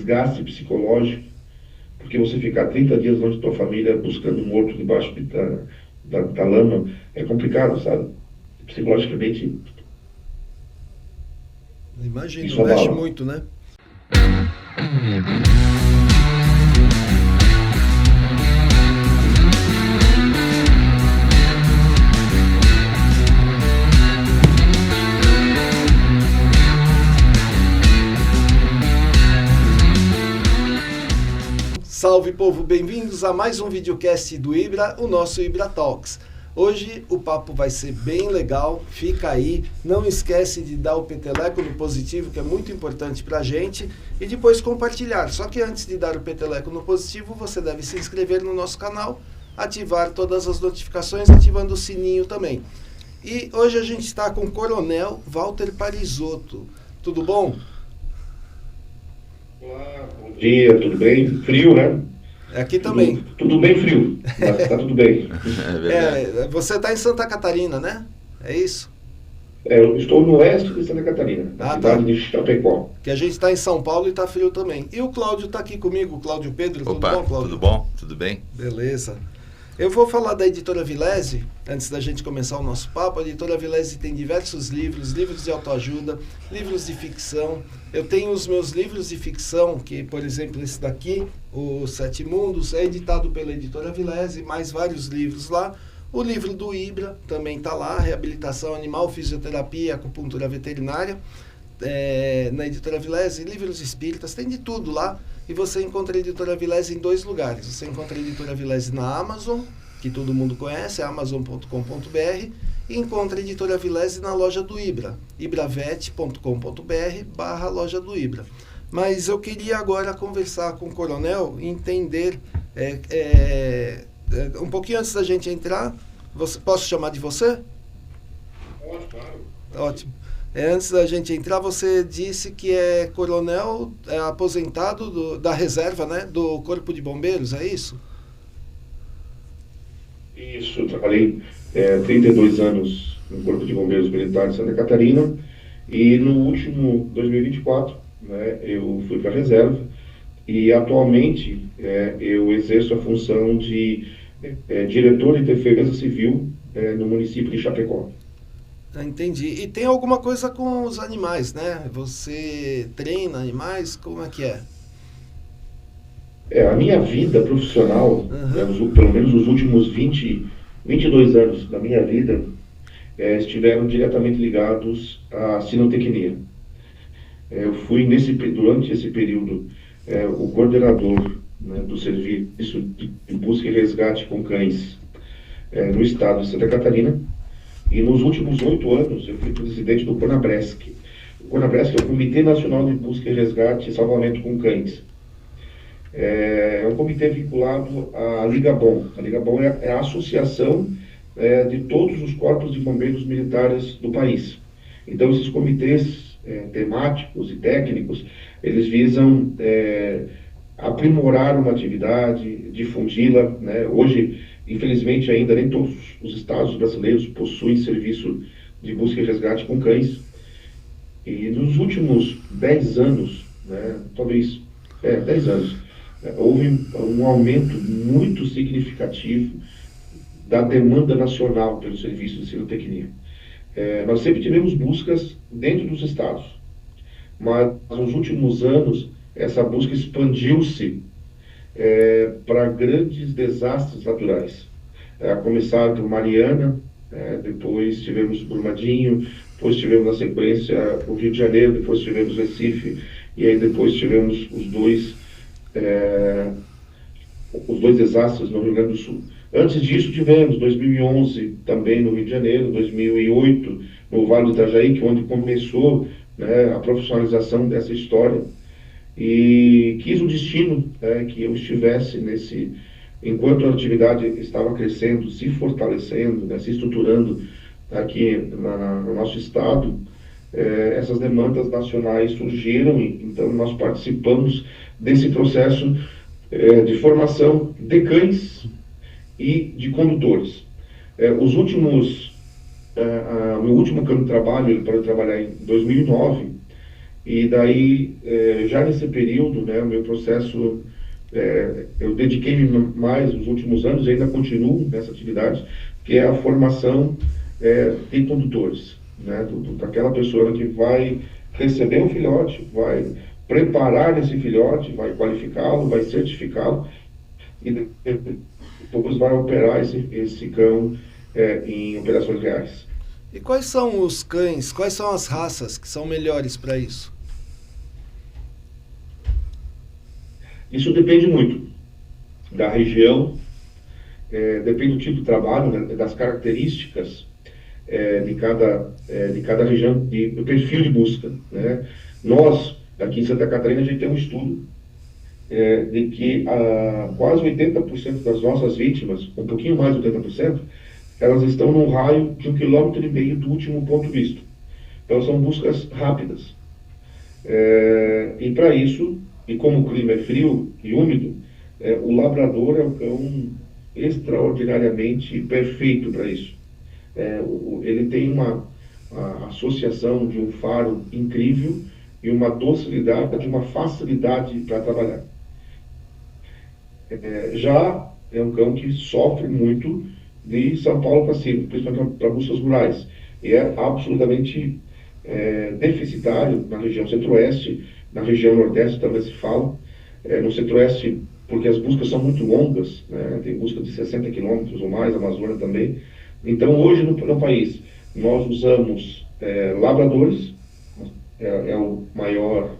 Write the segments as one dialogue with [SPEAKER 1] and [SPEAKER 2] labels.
[SPEAKER 1] desgaste psicológico, porque você ficar 30 dias longe da tua família buscando morto debaixo da lama é complicado, sabe? Psicologicamente,
[SPEAKER 2] Imagino,
[SPEAKER 1] isso
[SPEAKER 2] mexe
[SPEAKER 1] abala.
[SPEAKER 2] muito, né? Salve, povo, bem-vindos a mais um videocast do Ibra, o nosso Ibra Talks. Hoje o papo vai ser bem legal, fica aí, não esquece de dar o peteleco no positivo, que é muito importante pra gente, e depois compartilhar. Só que antes de dar o peteleco no positivo, você deve se inscrever no nosso canal, ativar todas as notificações, ativando o sininho também. E hoje a gente está com o Coronel Walter Parisotto. Tudo bom?
[SPEAKER 1] Olá, bom dia, tudo bem? Frio, né?
[SPEAKER 2] Aqui também.
[SPEAKER 1] Tudo bem frio, mas tá tudo bem.
[SPEAKER 3] É verdade.
[SPEAKER 2] Você está em Santa Catarina, né? É isso?
[SPEAKER 1] Eu estou no oeste de Santa Catarina, na cidade de Chapecó.
[SPEAKER 2] Que a gente está em São Paulo e está frio também. E o Cláudio está aqui comigo, o Cláudio Pedro.
[SPEAKER 3] Opa,
[SPEAKER 2] tudo bom, Cláudio?
[SPEAKER 3] tudo bom? Tudo bem?
[SPEAKER 2] Beleza. Eu vou falar da Editora Vilese, antes da gente começar o nosso papo. A Editora Vilese tem diversos livros, livros de autoajuda, livros de ficção. Eu tenho os meus livros de ficção, que, por exemplo, esse daqui, o Sete Mundos, é editado pela Editora Vilese, mais vários livros lá. O livro do Ibra também está lá, Reabilitação Animal, Fisioterapia e Acupuntura Veterinária, na Editora Vilese, livros espíritas, tem de tudo lá. E você encontra a Editora Vilese em dois lugares. Você encontra a Editora Vilese na Amazon, que todo mundo conhece, amazon.com.br, e encontra a Editora Vilese na loja do Ibra, ibravet.com.br/loja do Ibra. Mas eu queria agora conversar com o Coronel e entender, um pouquinho antes da gente entrar, posso chamar de você?
[SPEAKER 1] Pode, claro.
[SPEAKER 2] Ótimo. Antes da gente entrar, você disse que é coronel aposentado da reserva, né, do Corpo de Bombeiros, é isso?
[SPEAKER 1] Isso, eu trabalhei 32 anos no Corpo de Bombeiros Militar de Santa Catarina e no último 2024, né, eu fui para a reserva e atualmente eu exerço a função de diretor de defesa civil no município de Chapecó.
[SPEAKER 2] Entendi. E tem alguma coisa com os animais, né? Você treina animais? Como é que é?
[SPEAKER 1] A minha vida profissional, né, pelo menos os últimos 22 anos da minha vida, estiveram diretamente ligados à sinotecnia. Eu fui, durante esse período, o coordenador, né, do serviço de busca e resgate com cães no estado de Santa Catarina. E nos últimos 8 anos, eu fui presidente do CONABRESC. O CONABRESC é o Comitê Nacional de Busca e Resgate e Salvamento com Cães. É um comitê vinculado à Liga Bom. A Liga Bom é a associação de todos os corpos de bombeiros militares do país. Então, esses comitês temáticos e técnicos, eles visam aprimorar uma atividade, difundi-la, né? Hoje, infelizmente, ainda nem todos os estados brasileiros possuem serviço de busca e resgate com cães. E nos últimos 10 anos, né, talvez 10 anos, houve um aumento muito significativo da demanda nacional pelo serviço de sinotecnia. Nós sempre tivemos buscas dentro dos estados, mas nos últimos anos essa busca expandiu-se para grandes desastres naturais. A começar por Mariana, depois tivemos Brumadinho, depois tivemos na sequência o Rio de Janeiro, depois tivemos Recife, e aí depois tivemos os dois desastres no Rio Grande do Sul. Antes disso tivemos 2011 também no Rio de Janeiro, 2008 no Vale do Itajaí, que é onde começou, né, a profissionalização dessa história. E quis o destino que eu estivesse enquanto a atividade estava crescendo, se fortalecendo, né, se estruturando aqui no nosso estado, essas demandas nacionais surgiram, e então nós participamos desse processo de formação de cães e de condutores. Meu último campo de trabalho, ele parou de trabalhar em 2009, E daí, já nesse período, né, o meu processo, eu dediquei-me mais nos últimos anos e ainda continuo nessa atividade, que é a formação de condutores, né, daquela pessoa que vai receber um filhote, vai preparar esse filhote, vai qualificá-lo, vai certificá-lo e depois vai operar esse cão em operações reais.
[SPEAKER 2] E quais são os cães, quais são as raças que são melhores para isso?
[SPEAKER 1] Isso depende muito da região, depende do tipo de trabalho, né, das características de cada região, do perfil de busca, né? Nós, aqui em Santa Catarina, a gente tem um estudo de que quase 80% das nossas vítimas, um pouquinho mais de 80%, elas estão num raio de 1,5 km do último ponto visto. Então são buscas rápidas. E para isso, e como o clima é frio e úmido, o labrador é um cão extraordinariamente perfeito para isso. Ele tem uma associação de um faro incrível e uma docilidade, uma facilidade para trabalhar. Já é um cão que sofre muito de São Paulo para cima, principalmente para buscas rurais. E é absolutamente deficitário na região centro-oeste, na região nordeste também se fala. No centro-oeste, porque as buscas são muito longas, né? Tem busca de 60 quilômetros ou mais, a Amazônia também. Então, hoje no país, nós usamos labradores, é o maior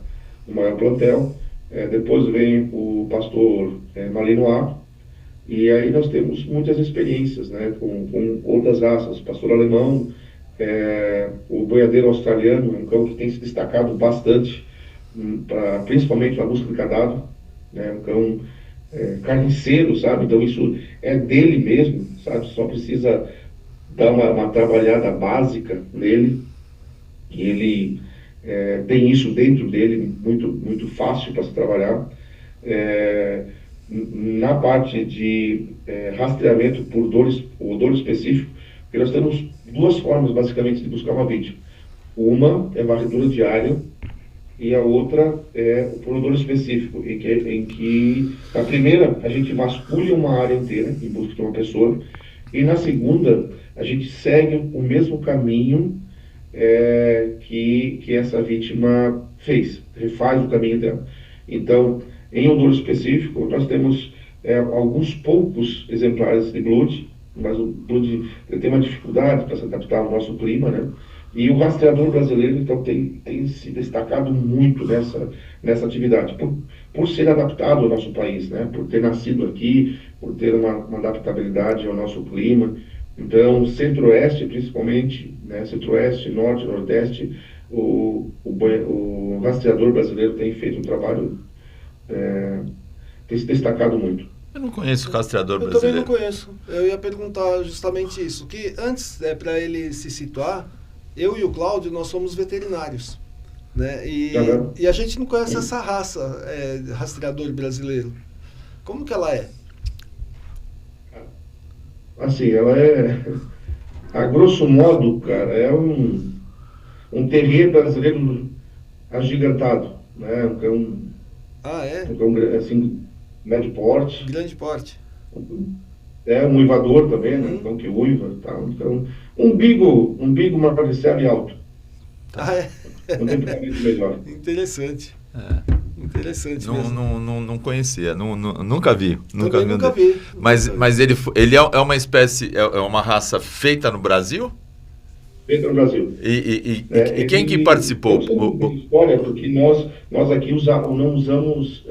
[SPEAKER 1] plantel. Depois vem o pastor Malinois, e aí nós temos muitas experiências, né, com outras raças, pastor alemão, o boiadeiro australiano, um cão que tem se destacado bastante, principalmente na busca de cadáver, né, um cão carniceiro, sabe? Então isso é dele mesmo, sabe? Só precisa dar uma trabalhada básica nele, e ele tem isso dentro dele, muito, muito fácil para se trabalhar. Na parte de rastreamento por odor específico, porque nós temos duas formas, basicamente, de buscar uma vítima. Uma é varredura diária, e a outra é por odor específico, em que na primeira a gente vasculha uma área inteira em busca de uma pessoa, e na segunda a gente segue o mesmo caminho que essa vítima fez, refaz o caminho dela. Então, em odor específico, nós temos alguns poucos exemplares de Blood, mas o Blood tem uma dificuldade para se adaptar ao nosso clima, né? E o rastreador brasileiro, então, tem se destacado muito nessa atividade, por ser adaptado ao nosso país, né? Por ter nascido aqui, por ter uma adaptabilidade ao nosso clima. Então, centro-oeste, principalmente, né? Centro-oeste, norte, nordeste, o rastreador brasileiro tem feito um trabalho, tem se destacado muito.
[SPEAKER 3] Eu não conheço o rastreador brasileiro.
[SPEAKER 2] Eu também não conheço. Eu ia perguntar justamente isso, que antes, para ele se situar, eu e o Cláudio, nós somos veterinários, né? E a gente não conhece essa raça, rastreador brasileiro. Como que ela é?
[SPEAKER 1] Assim, ela a grosso modo, cara, é um terrier brasileiro agigantado, né? Um cão, um cão, assim, médio porte.
[SPEAKER 2] Grande porte.
[SPEAKER 1] Um uivador também, né? Um cão que uiva, tá? Então, um bigo magricelo e alto. Um temperamento melhor.
[SPEAKER 2] Interessante. Interessante
[SPEAKER 3] mesmo. Não conhecia, nunca vi.
[SPEAKER 2] Nunca vi.
[SPEAKER 3] Mas ele é uma espécie, é uma raça feita no Brasil?
[SPEAKER 1] Feita no Brasil.
[SPEAKER 3] E quem que participou?
[SPEAKER 1] Olha, porque nós aqui não usamos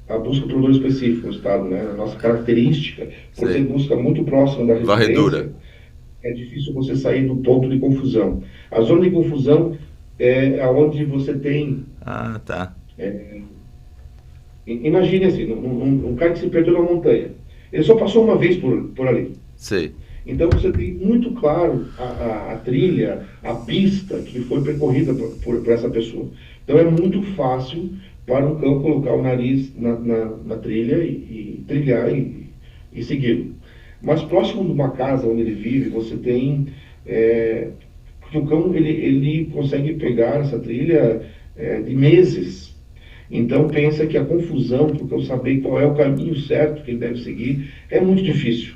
[SPEAKER 1] a busca por odor específico no estado, né? A nossa característica, por ter busca muito próxima da residência,
[SPEAKER 3] varredura.
[SPEAKER 1] É difícil você sair do ponto de confusão. A zona de confusão é onde você tem...
[SPEAKER 3] Ah, tá.
[SPEAKER 1] Imagine assim, um cara que se perdeu na montanha. Ele só passou uma vez por ali.
[SPEAKER 3] Sei.
[SPEAKER 1] Então você tem muito claro a trilha, a pista que foi percorrida por essa pessoa. Então é muito fácil para um cão colocar o nariz na trilha e trilhar e segui-lo. Mas próximo de uma casa onde ele vive, você tem... porque o cão ele consegue pegar essa trilha de meses. Então pensa que a confusão, porque eu saber qual é o caminho certo que ele deve seguir, é muito difícil,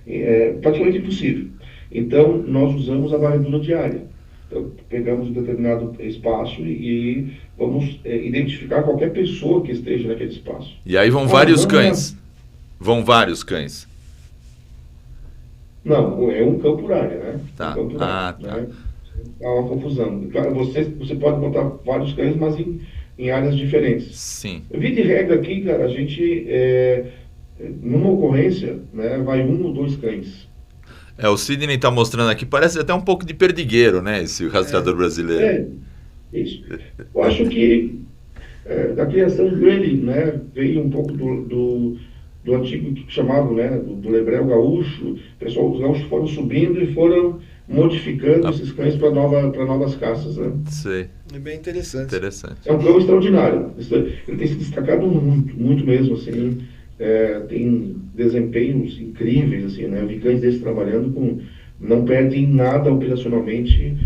[SPEAKER 1] é praticamente impossível. Então nós usamos a varredura diária. Então, pegamos um determinado espaço e vamos identificar qualquer pessoa que esteja naquele espaço.
[SPEAKER 3] E aí vão vários cães. Vão vários cães.
[SPEAKER 1] Não, é um cão por área, né?
[SPEAKER 3] Tá.
[SPEAKER 1] Um cão por área,
[SPEAKER 3] Tá.
[SPEAKER 1] né? Há uma confusão. Claro, você pode botar vários cães, mas em áreas diferentes.
[SPEAKER 3] Sim.
[SPEAKER 1] Via de regra aqui, cara, a gente, numa ocorrência, né, vai 1 ou 2 cães.
[SPEAKER 3] O Sidney está mostrando aqui, parece até um pouco de perdigueiro, né? Esse rastreador brasileiro.
[SPEAKER 1] Isso. Eu acho que da criação dele, né, veio um pouco do antigo que chamavam, né, do lebrel gaúcho. Pessoal, os gaúchos foram subindo e foram modificando esses cães para novas caças, né?
[SPEAKER 3] Sei.
[SPEAKER 2] É bem interessante.
[SPEAKER 1] É um cão extraordinário. Ele tem se destacado muito, muito mesmo, assim. Tem desempenhos incríveis, assim, né? Eu vi cães desses trabalhando não perdem nada operacionalmente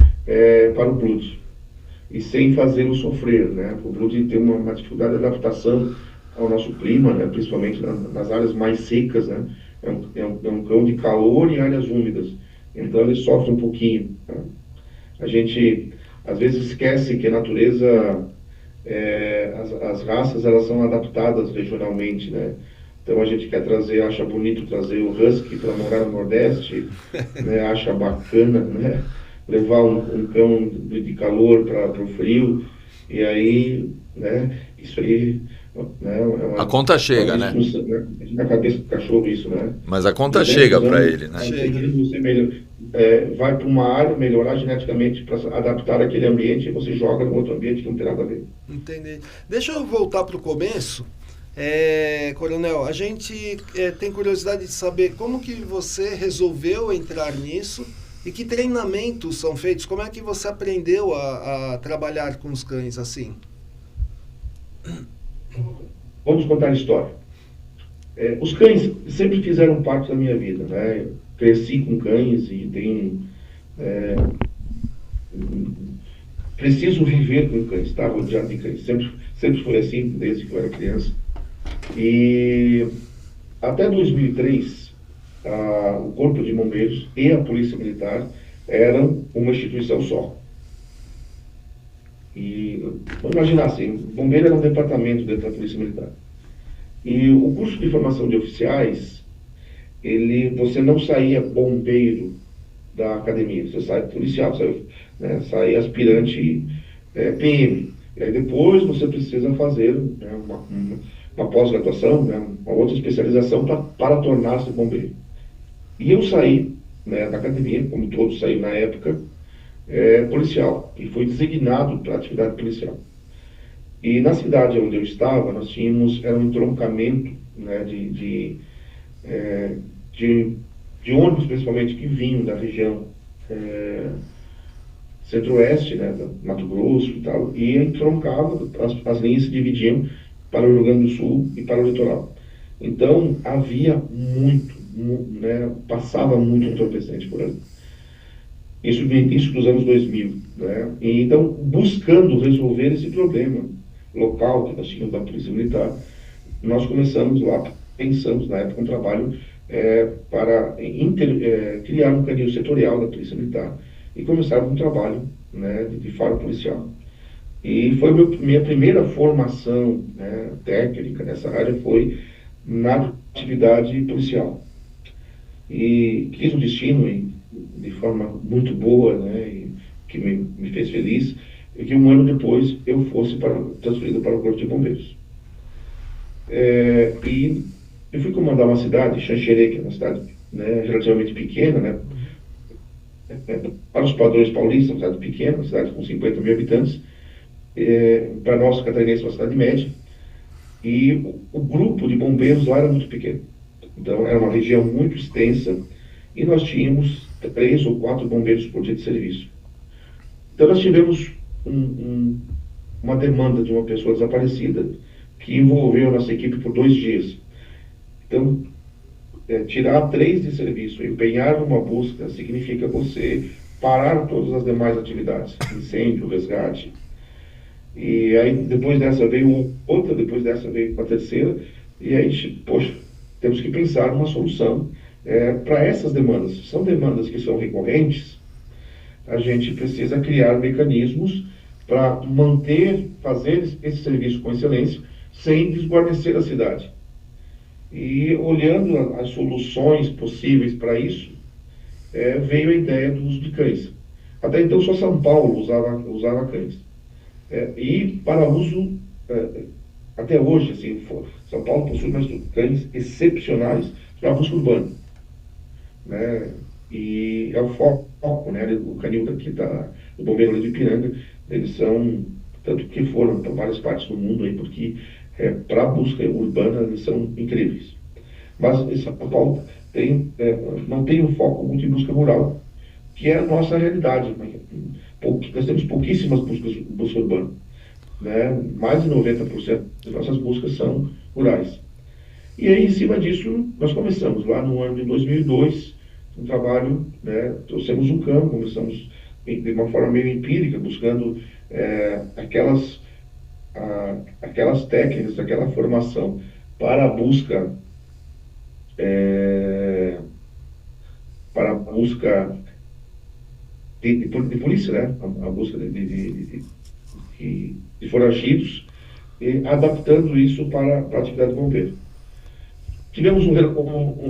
[SPEAKER 1] para o Blood. E sem fazê-lo sofrer, né? O Blood tem uma dificuldade de adaptação ao nosso clima, né? Principalmente nas áreas mais secas, né? É um cão de calor em áreas úmidas. Então ele sofre um pouquinho. Tá? A gente às vezes esquece que a natureza, as raças, elas são adaptadas regionalmente, né? Então a gente acha bonito trazer o Husky para morar no Nordeste, né? Acha bacana, né? Levar um cão de calor para o frio, e aí, né? Isso aí, né?
[SPEAKER 3] A conta chega, né?
[SPEAKER 1] Na cabeça do cachorro isso, né?
[SPEAKER 3] Mas a conta chega para ele, né?
[SPEAKER 1] Você vai para uma área, melhorar geneticamente para adaptar aquele ambiente, e você joga no outro ambiente que não tem nada a ver.
[SPEAKER 2] Entendi. Deixa eu voltar para o começo. Coronel, a gente tem curiosidade de saber como que você resolveu entrar nisso e que treinamentos são feitos. Como é que você aprendeu a trabalhar com os cães assim?
[SPEAKER 1] Vamos contar a história. Os cães sempre fizeram parte da minha vida, né? Eu cresci com cães e preciso viver com cães, tá? Rodeado de cães. Sempre foi assim, desde que eu era criança. E até 2003, o Corpo de Bombeiros e a Polícia Militar eram uma instituição só. E vamos imaginar assim, o bombeiro era um departamento dentro da Polícia Militar. E o curso de formação de oficiais, você não saía bombeiro da academia, você sai policial, sai aspirante PM. E aí depois você precisa fazer, né, uma pós-graduação, né, uma outra especialização para tornar-se bombeiro. E eu saí, né, da academia, como todos saíram na época, policial, e fui designado para a atividade policial. E na cidade onde eu estava, nós era um entroncamento, né, de ônibus, principalmente, que vinham da região centro-oeste, né, Mato Grosso e tal, e entroncava, as linhas se dividiam para o Rio Grande do Sul e para o litoral. Então, havia né, passava muito entorpecente por ali. Isso no início dos anos 2000. Né? E, então, buscando resolver esse problema local que nós tínhamos da Polícia Militar, nós pensamos na época um trabalho para criar um canil setorial da Polícia Militar e começarmos um trabalho, né, de faro policial. E foi minha primeira formação, né, técnica nessa área, foi na atividade policial. E quis um destino de forma muito boa, né, e que me fez feliz, e que um ano depois eu fosse transferido para o Corpo de Bombeiros. E eu fui comandar uma cidade, Xanxerê, que é uma cidade, né, relativamente pequena, né, para os padrões paulistas, uma cidade pequena, uma cidade com 50 mil habitantes, para nós, catarinenses, uma cidade média, e o grupo de bombeiros lá era muito pequeno. Então, era uma região muito extensa, e nós tínhamos 3 ou 4 bombeiros por dia de serviço. Então, nós tivemos uma demanda de uma pessoa desaparecida, que envolveu a nossa equipe por 2 dias. Então, tirar 3 de serviço, empenhar numa busca, significa você parar todas as demais atividades, incêndio, resgate. E aí depois dessa veio outra, depois dessa veio a terceira, e aí a gente, poxa, temos que pensar numa solução para essas demandas. São demandas que são recorrentes, a gente precisa criar mecanismos para manter, fazer esse serviço com excelência, sem desguarnecer a cidade. E olhando as soluções possíveis para isso, veio a ideia do uso de cães. Até então só São Paulo usava cães. E para uso, até hoje, assim, São Paulo possui mais cães excepcionais para busca urbana, né? E é o foco, né? O canil daqui do Bombeiro ali de Ipiranga, eles são, tanto que foram para várias partes do mundo aí, porque para a busca urbana eles são incríveis. Mas em São Paulo não tem um foco muito em busca rural, que é a nossa realidade. Nós temos pouquíssimas busca urbana, né? Mais de 90% das nossas buscas são rurais. E aí, em cima disso, nós começamos lá no ano de 2002, um trabalho, né? Trouxemos um cão, começamos de uma forma meio empírica, buscando aquelas técnicas, aquela formação para a busca, para a busca de polícia, né? A busca de foragidos, e adaptando isso para a atividade de bombeiro. Tivemos um resultado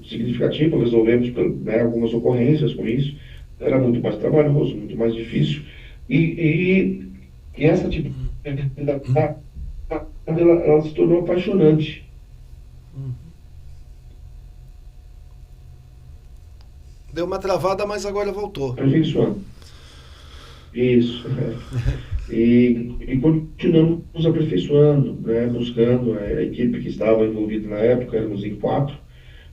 [SPEAKER 1] significativo, resolvemos, né, algumas ocorrências com isso, era muito mais trabalhoso, muito mais difícil, e essa atividade ela se tornou apaixonante.
[SPEAKER 2] Deu uma travada, mas agora voltou.
[SPEAKER 1] Aperfeiçoando. Isso. E continuamos nos aperfeiçoando, né, buscando a equipe que estava envolvida na época, éramos em 4,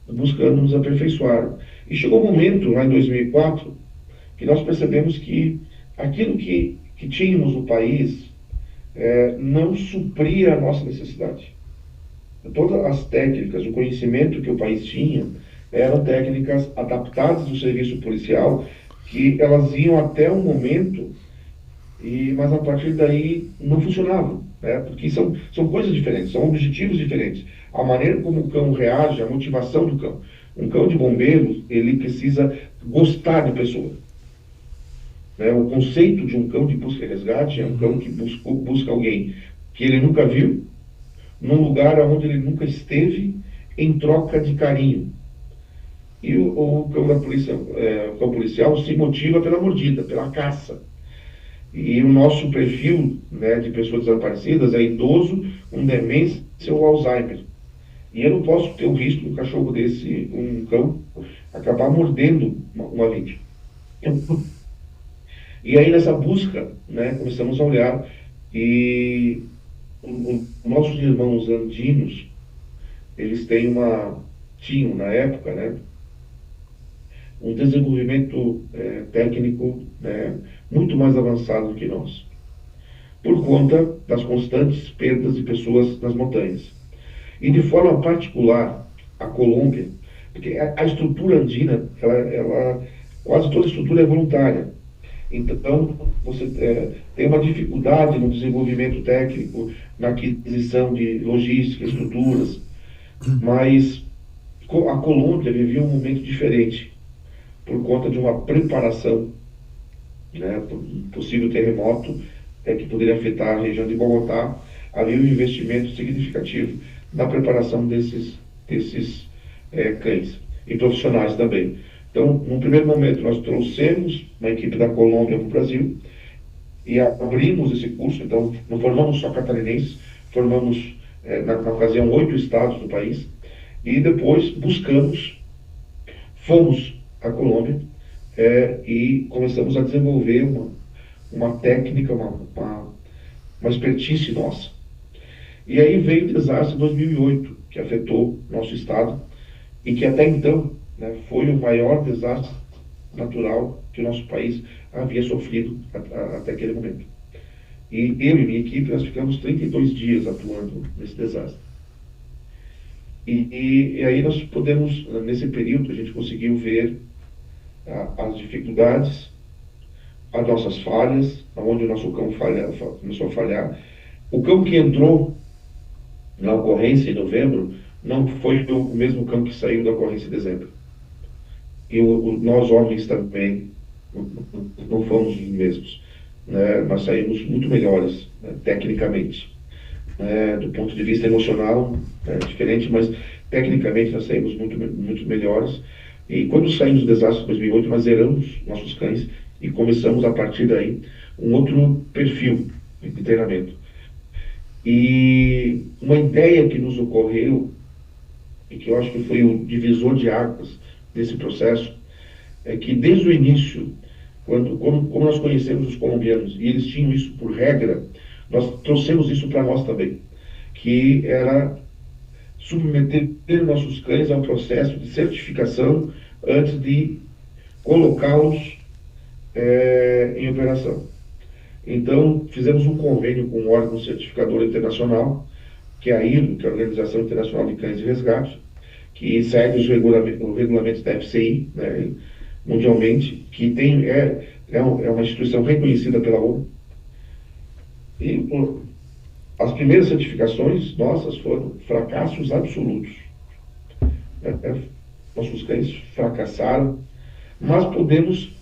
[SPEAKER 1] buscando nos aperfeiçoar. E chegou um momento, lá em 2004, que nós percebemos que aquilo que tínhamos no país não supria a nossa necessidade. Todas as técnicas, o conhecimento que o país tinha, eram técnicas adaptadas do serviço policial, que elas iam até um momento, mas a partir daí não funcionavam, né? Porque são coisas diferentes, são objetivos diferentes. A maneira como o cão reage, a motivação do cão. Um cão de bombeiro, ele precisa gostar de pessoa, né? O conceito de um cão de busca e resgate é um cão que busca alguém que ele nunca viu, num lugar onde ele nunca esteve, em troca de carinho. E o cão da polícia, o cão policial se motiva pela mordida, pela caça. E o nosso perfil, né, de pessoas desaparecidas é idoso com demência ou Alzheimer. E eu não posso ter o risco de um cachorro desse, um cão, acabar mordendo uma vítima. E aí nessa busca, né, começamos a olhar e nossos irmãos andinos, eles tinham na época, né, um desenvolvimento técnico, né, muito mais avançado do que nós, por conta das constantes perdas de pessoas nas montanhas. E de forma particular, a Colômbia, porque a estrutura andina, quase toda a estrutura é voluntária. Então, você tem uma dificuldade no desenvolvimento técnico, na aquisição de logística, estruturas, mas a Colômbia vivia um momento diferente, por conta de uma preparação, né, por um possível terremoto que poderia afetar a região de Bogotá. Havia um investimento significativo na preparação desses cães e profissionais também. Então, num primeiro momento, nós trouxemos uma equipe da Colômbia para o Brasil e abrimos esse curso. Então, não formamos só catarinenses, formamos, na ocasião, 8 estados do país, e depois fomos à Colômbia e começamos a desenvolver uma técnica, uma expertise nossa. E aí veio o desastre de 2008, que afetou nosso estado, e que até então, né, foi o maior desastre natural que o nosso país havia sofrido até aquele momento. E eu e minha equipe, nós ficamos 32 dias atuando nesse desastre. E aí nós nesse período, a gente conseguiu ver as dificuldades, as nossas falhas, aonde o nosso cão começou a falhar. O cão que entrou na ocorrência em novembro não foi o mesmo cão que saiu da ocorrência em dezembro. E nós, homens, também não fomos os mesmos. Né? Nós saímos muito melhores, né, tecnicamente. Do ponto de vista emocional, diferente, mas tecnicamente nós saímos muito melhores. E quando saímos do desastre de 2008, nós zeramos nossos cães e começamos, a partir daí, um outro perfil de treinamento. E uma ideia que nos ocorreu, e que eu acho que foi o divisor de águas desse processo, é que desde o início, como nós conhecemos os colombianos, e eles tinham isso por regra, nós trouxemos isso para nós também, que era submeter nossos cães a um processo de certificação antes de colocá-los em operação. Então, fizemos um convênio com um órgão certificador internacional, que é a IRO, que é a Organização Internacional de Cães de Resgate, que segue os regulamentos da FCI, né, mundialmente, que é uma instituição reconhecida pela ONU. E as primeiras certificações nossas foram fracassos absolutos. Nossos cães fracassaram, mas começamos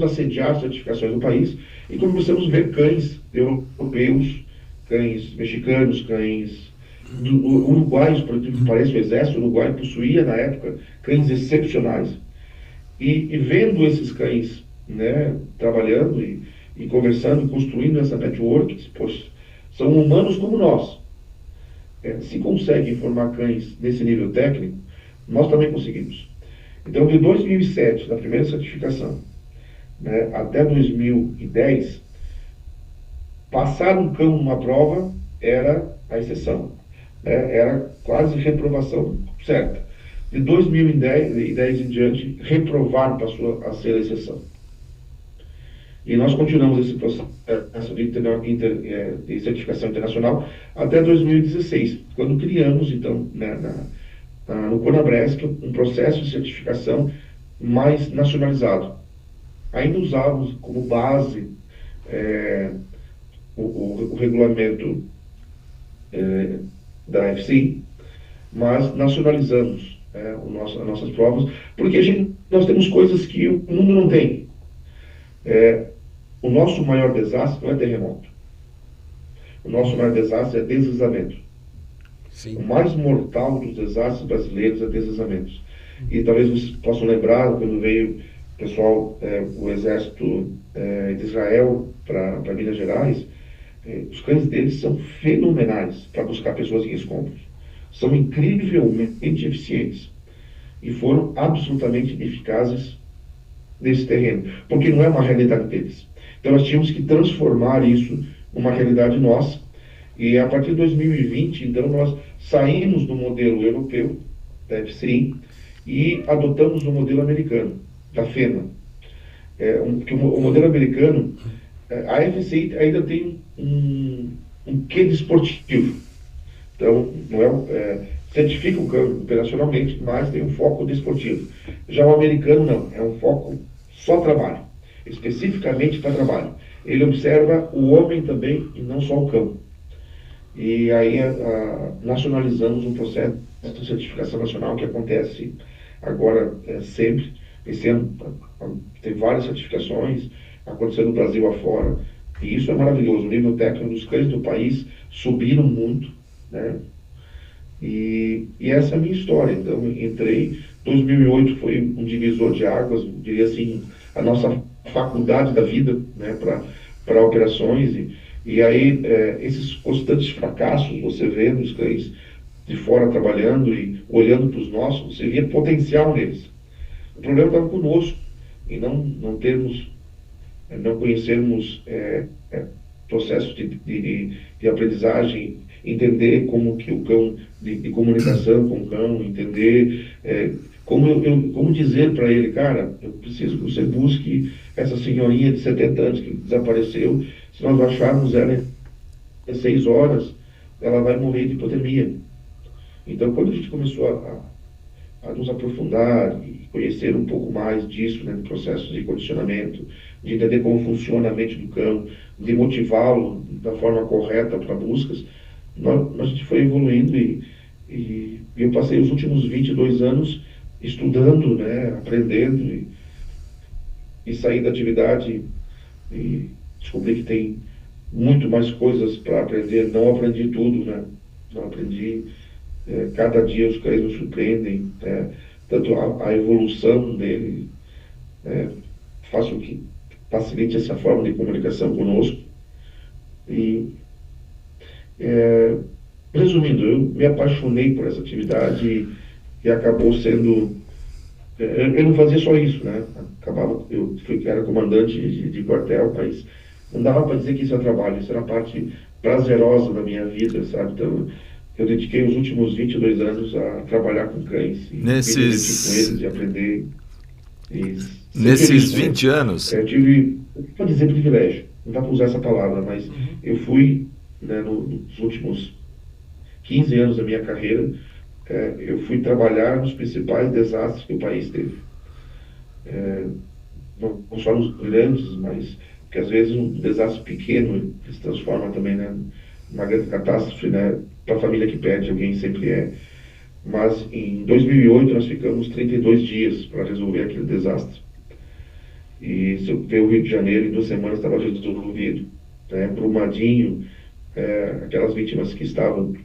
[SPEAKER 1] a sediar certificações no país e começamos a ver cães europeus, cães mexicanos, cães uruguaios, por incrível que pareça, o exército uruguaio possuía na época cães excepcionais. E vendo esses cães, né, trabalhando e conversando, construindo essa network, poxa, são humanos como nós. Se conseguem formar cães nesse nível técnico, nós também conseguimos. Então, de 2007, da primeira certificação, né, até 2010, passar um cão numa prova era a exceção. Era quase reprovação certa. De 2010 em diante, reprovar passou a ser a exceção. E nós continuamos esse processo de certificação internacional até 2016, quando criamos, então, no CONABRESC, um processo de certificação mais nacionalizado. Ainda usávamos como base o regulamento da FCI, mas nacionalizamos as nossas provas, porque nós temos coisas que o mundo não tem. O nosso maior desastre não é terremoto. O nosso maior desastre é deslizamento. Sim. O mais mortal dos desastres brasileiros é deslizamentos. E talvez vocês possam lembrar, quando veio o pessoal, o exército de Israel para Minas Gerais, os cães deles são fenomenais para buscar pessoas em escombros. São incrivelmente eficientes. E foram absolutamente eficazes nesse terreno, porque não é uma realidade deles. Então nós tínhamos que transformar isso numa realidade nossa. E a partir de 2020, então, nós saímos do modelo europeu, da FCI, e adotamos o modelo americano, da FENA. O modelo americano, a FCI ainda tem um quê de esportivo. Então, não certifica o cão operacionalmente, mas tem um foco desportivo. Já o americano não, é um foco só trabalho, especificamente para trabalho. Ele observa o homem também e não só o cão. E aí nacionalizamos um processo de certificação nacional que acontece agora sempre. Esse ano tem várias certificações acontecendo no Brasil afora. E isso é maravilhoso. O nível técnico dos cães do país subiram muito, né? E essa é a minha história. Então, entrei, 2008 foi um divisor de águas, eu diria assim, a nossa faculdade da vida, né, para operações. E aí, esses constantes fracassos, você vê nos cães de fora trabalhando e olhando para os nossos, você via potencial neles. O problema estava conosco, em não conhecermos processos de aprendizagem, entender como que o cão, de comunicação com o cão, entender como dizer para ele, cara, eu preciso que você busque essa senhorinha de 70 anos que desapareceu. Se nós acharmos ela em 6 horas, ela vai morrer de hipotermia. Então, quando a gente começou a nos aprofundar e conhecer um pouco mais disso, né, do processo de condicionamento, de entender como funciona a mente do cão, de motivá-lo da forma correta para buscas, a gente foi evoluindo e eu passei os últimos 22 anos estudando, né, aprendendo e saí da atividade e descobri que tem muito mais coisas para aprender. Não aprendi tudo, né? Não aprendi. Cada dia os cães nos surpreendem, né? Tanto a evolução dele faz com que facilite essa forma de comunicação conosco. E, resumindo, eu me apaixonei por essa atividade e acabou sendo... Eu não fazia só isso, né? Era comandante de quartel, mas não dava para dizer que isso é trabalho, isso era a parte prazerosa da minha vida, sabe? Então, eu dediquei os últimos 22 anos a trabalhar com cães, e me divertir com eles e aprender.
[SPEAKER 3] Nesses 20 anos?
[SPEAKER 1] Eu tive, pode dizer privilégio, não dá para usar essa palavra, mas eu fui, né, nos últimos 15 anos da minha carreira, eu fui trabalhar nos principais desastres que o país teve. Não só nos grandes, mas que às vezes um desastre pequeno se transforma também, né, numa grande catástrofe, né, para a família que perde alguém sempre. Mas em 2008 nós ficamos 32 dias para resolver aquele desastre. E se eu ver o Rio de Janeiro, em 2 semanas estava resolvido. Brumadinho, aquelas vítimas que estavam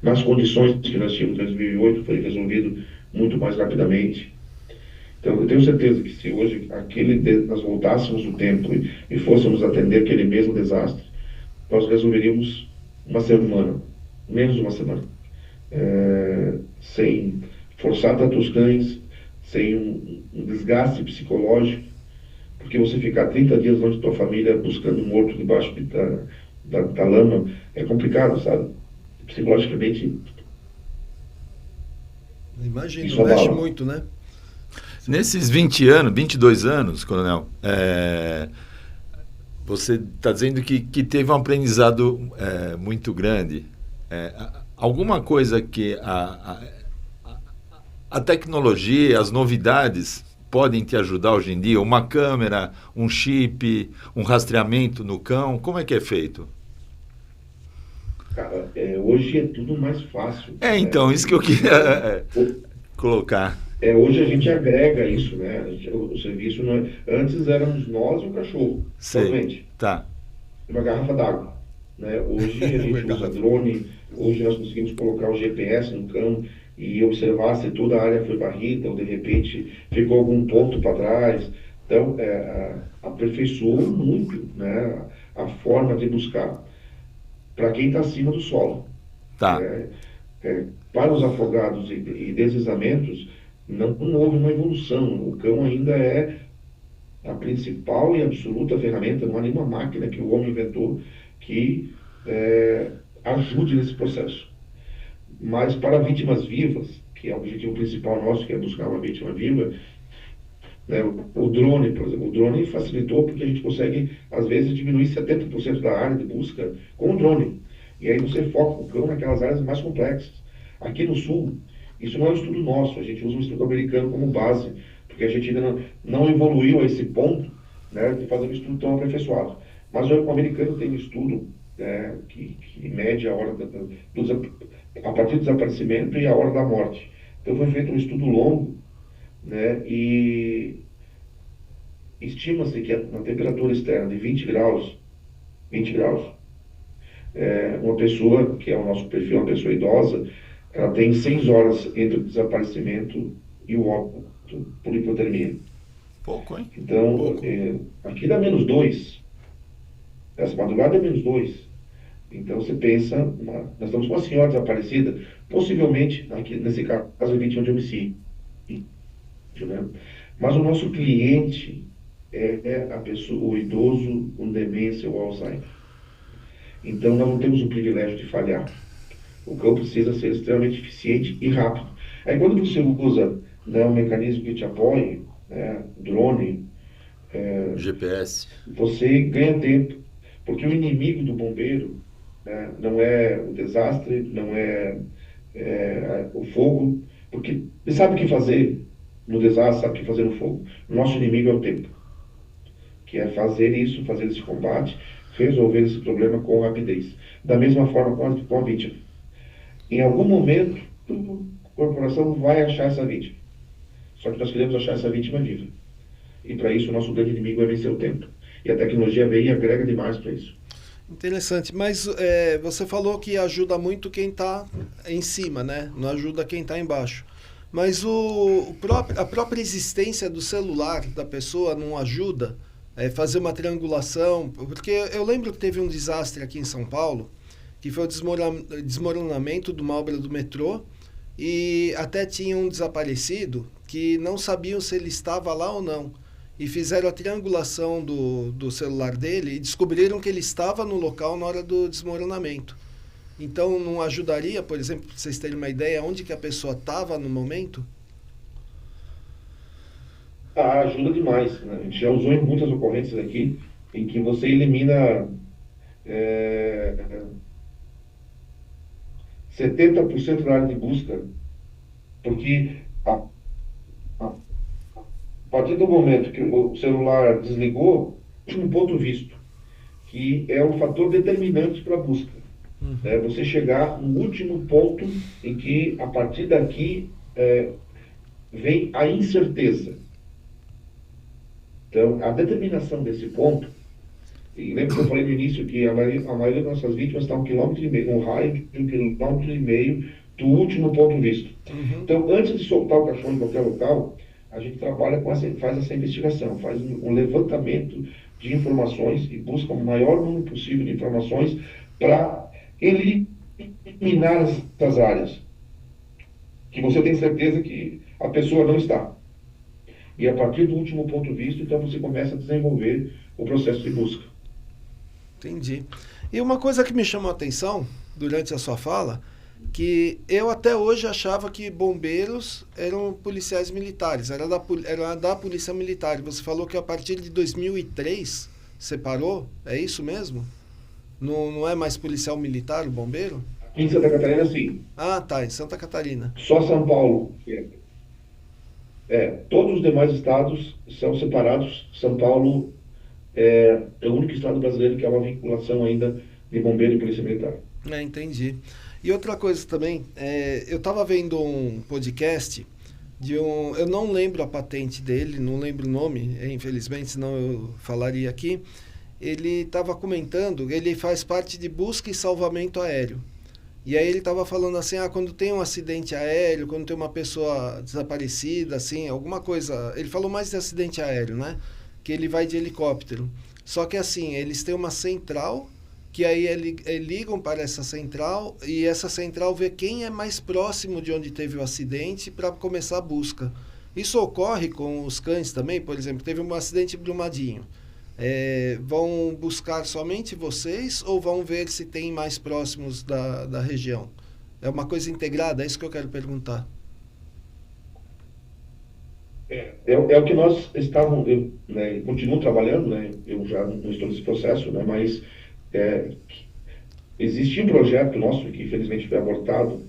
[SPEAKER 1] nas condições que nós tínhamos em 2008, foi resolvido muito mais rapidamente. Então, eu tenho certeza que se hoje nós voltássemos o tempo e fôssemos atender aquele mesmo desastre, nós resolveríamos uma semana, menos de uma semana, sem forçar tanto os cães, sem um desgaste psicológico, porque você ficar 30 dias longe da tua família buscando morto debaixo da lama é complicado, sabe? Psicologicamente.
[SPEAKER 2] Imagina, mexe muito, né?
[SPEAKER 3] Nesses 20 anos, 22 anos, coronel, você está dizendo que teve um aprendizado muito grande. Alguma coisa que a tecnologia, as novidades podem te ajudar hoje em dia? Uma câmera, um chip, um rastreamento no cão, como é que é feito?
[SPEAKER 1] Cara, hoje é tudo mais fácil.
[SPEAKER 3] Então, isso que eu queria colocar.
[SPEAKER 1] Hoje a gente agrega isso, né? O serviço não antes éramos nós e o cachorro, somente.
[SPEAKER 3] Tá.
[SPEAKER 1] Uma garrafa d'água, né? Hoje a gente usa drone, hoje nós conseguimos colocar o GPS no cão e observar se toda a área foi varrida ou de repente ficou algum ponto para trás. Então, aperfeiçoou muito, né, a forma de buscar para quem está acima do solo.
[SPEAKER 3] Tá.
[SPEAKER 1] Para os afogados e deslizamentos, não houve uma evolução. O cão ainda é a principal e absoluta ferramenta, não há nenhuma máquina que o homem inventou que ajude nesse processo. Mas para vítimas vivas, que é o objetivo principal nosso, que é buscar uma vítima viva, né, o drone, por exemplo, o drone facilitou porque a gente consegue, às vezes, diminuir 70% da área de busca com o drone. E aí você foca o cão naquelas áreas mais complexas. Aqui no Sul, isso não é um estudo nosso, a gente usa um estudo americano como base, porque a gente ainda não evoluiu a esse ponto, né, de fazer um estudo tão aperfeiçoado. Mas o americano tem um estudo que mede a hora a partir do desaparecimento e a hora da morte. Então foi feito um estudo longo, né, e estima-se que na temperatura externa de 20 graus, uma pessoa, que é o nosso perfil, uma pessoa idosa, ela tem 6 horas entre o desaparecimento e o óbito por hipotermia.
[SPEAKER 3] Pouco, hein?
[SPEAKER 1] Então,
[SPEAKER 3] Pouco.
[SPEAKER 1] Aqui dá -2. Essa madrugada é -2. Então você pensa, nós estamos com uma senhora desaparecida, possivelmente, aqui, nesse caso, é vítima de homicídio. Né? Mas o nosso cliente é a pessoa, o idoso com demência ou Alzheimer. Então nós não temos o privilégio de falhar. O cão precisa ser extremamente eficiente e rápido. Aí quando você usa, né, um mecanismo que te apoie, drone,
[SPEAKER 3] GPS,
[SPEAKER 1] você ganha tempo. Porque o inimigo do bombeiro, né, não é o desastre, não é o fogo, Porque ele sabe o que fazer no desastre, sabe o que fazer no fogo. Nosso inimigo é o tempo, que é fazer isso, fazer esse combate, resolver esse problema com rapidez. Da mesma forma com a vítima. Em algum momento, a corporação vai achar essa vítima. Só que nós queremos achar essa vítima viva. E para isso, o nosso grande inimigo é vencer o tempo. E a tecnologia vem e agrega demais para isso.
[SPEAKER 2] Interessante, mas você falou que ajuda muito quem está em cima, né? Não ajuda quem está embaixo. Mas a própria existência do celular da pessoa não ajuda fazer uma triangulação? Porque eu lembro que teve um desastre aqui em São Paulo, que foi o desmoronamento de uma obra do metrô, e até tinha um desaparecido que não sabiam se ele estava lá ou não. E fizeram a triangulação do celular dele e descobriram que ele estava no local na hora do desmoronamento. Então, não ajudaria, por exemplo, para vocês terem uma ideia, onde que a pessoa estava no momento?
[SPEAKER 1] Ajuda demais, né? A gente já usou em muitas ocorrências aqui, em que você elimina 70% da área de busca, porque a partir do momento que o celular desligou, tinha um ponto visto, que é um fator determinante para a busca. É você chegar no último ponto em que, a partir daqui, vem a incerteza. Então, a determinação desse ponto, e lembra que eu falei no início que a maioria das nossas vítimas está a 1,5 km, um raio de 1,5 km do último ponto visto. Então, antes de soltar o cachorro em qualquer local, a gente trabalha faz essa investigação, faz um levantamento de informações e busca o maior número possível de informações para eliminar essas áreas que você tem certeza que a pessoa não está. E a partir do último ponto visto, então você começa a desenvolver o processo de busca.
[SPEAKER 2] Entendi. E uma coisa que me chamou a atenção durante a sua fala, que eu até hoje achava que bombeiros eram policiais militares, era da polícia militar. Você falou que a partir de 2003 separou, é isso mesmo? Não é mais policial militar o bombeiro?
[SPEAKER 1] Em Santa Catarina, sim.
[SPEAKER 2] Ah, tá, em Santa Catarina.
[SPEAKER 1] Só São Paulo. Todos os demais estados são separados. São Paulo é o único estado brasileiro que há uma vinculação ainda de bombeiro e polícia militar.
[SPEAKER 2] Entendi. E outra coisa também, eu estava vendo um podcast eu não lembro a patente dele, não lembro o nome, infelizmente, senão eu falaria aqui. Ele estava comentando, ele faz parte de busca e salvamento aéreo. E aí ele estava falando assim, quando tem um acidente aéreo, quando tem uma pessoa desaparecida, assim, alguma coisa... Ele falou mais de acidente aéreo, né? Que ele vai de helicóptero. Só que assim, eles têm uma central, que aí ligam para essa central, e essa central vê quem é mais próximo de onde teve o acidente para começar a busca. Isso ocorre com os cães também, por exemplo, teve um acidente em Brumadinho. Vão buscar somente vocês ou vão ver se tem mais próximos da região? É uma coisa integrada? É isso que eu quero perguntar.
[SPEAKER 1] É o que nós estávamos, continuo trabalhando, né? Eu já não estou nesse processo, né? Mas existia um projeto nosso, que infelizmente foi abortado,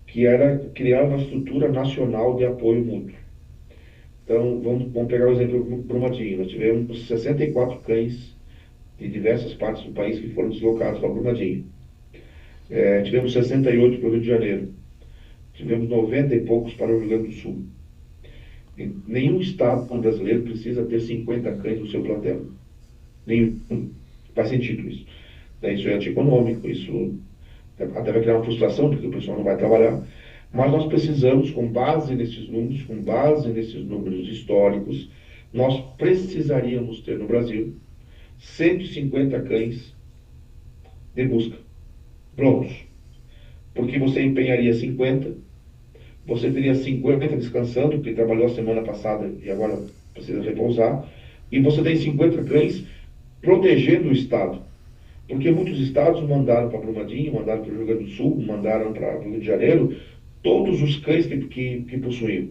[SPEAKER 1] que era criar uma estrutura nacional de apoio mútuo. Então, vamos pegar o exemplo do Brumadinho. Nós tivemos 64 cães de diversas partes do país que foram deslocados para Brumadinho. Tivemos 68 para o Rio de Janeiro. Tivemos 90 e poucos para o Rio Grande do Sul. E nenhum estado brasileiro precisa ter 50 cães no seu plantel. Nenhum. Faz sentido isso. Isso é antieconômico, isso até vai criar uma frustração, porque o pessoal não vai trabalhar. Mas nós precisamos, com base nesses números históricos, nós precisaríamos ter no Brasil 150 cães de busca, prontos. Porque você empenharia 50, você teria 50 descansando, porque trabalhou a semana passada e agora precisa repousar, e você tem 50 cães protegendo o Estado. Porque muitos estados mandaram para Brumadinho, mandaram para o Rio Grande do Sul, mandaram para o Rio de Janeiro, todos os cães que possuíam.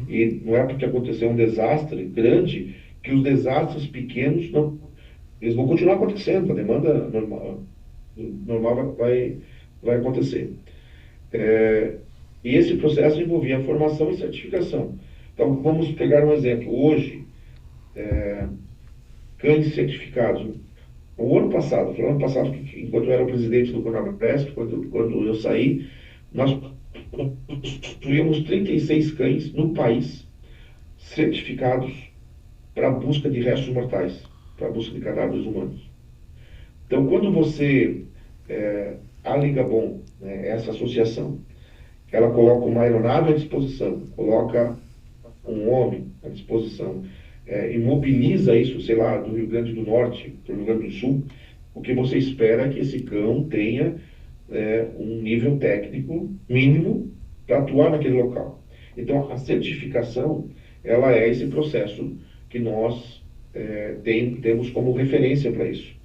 [SPEAKER 1] E não é porque aconteceu um desastre grande que os desastres pequenos eles vão continuar acontecendo, a demanda normal vai acontecer. E esse processo envolvia formação e certificação. Então, vamos pegar um exemplo. Hoje, cães certificados. O ano passado, enquanto eu era o presidente do Conabresp, quando eu saí, nós possuíamos 36 cães no país certificados para a busca de restos mortais, para a busca de cadáveres humanos. Então, quando você, a Liga Bom, né, essa associação, ela coloca uma aeronave à disposição, coloca um homem à disposição, e mobiliza isso, sei lá, do Rio Grande do Norte para o Rio Grande do Sul, o que você espera é que esse cão tenha um nível técnico mínimo para atuar naquele local. Então, a certificação, ela é esse processo que nós temos como referência para isso.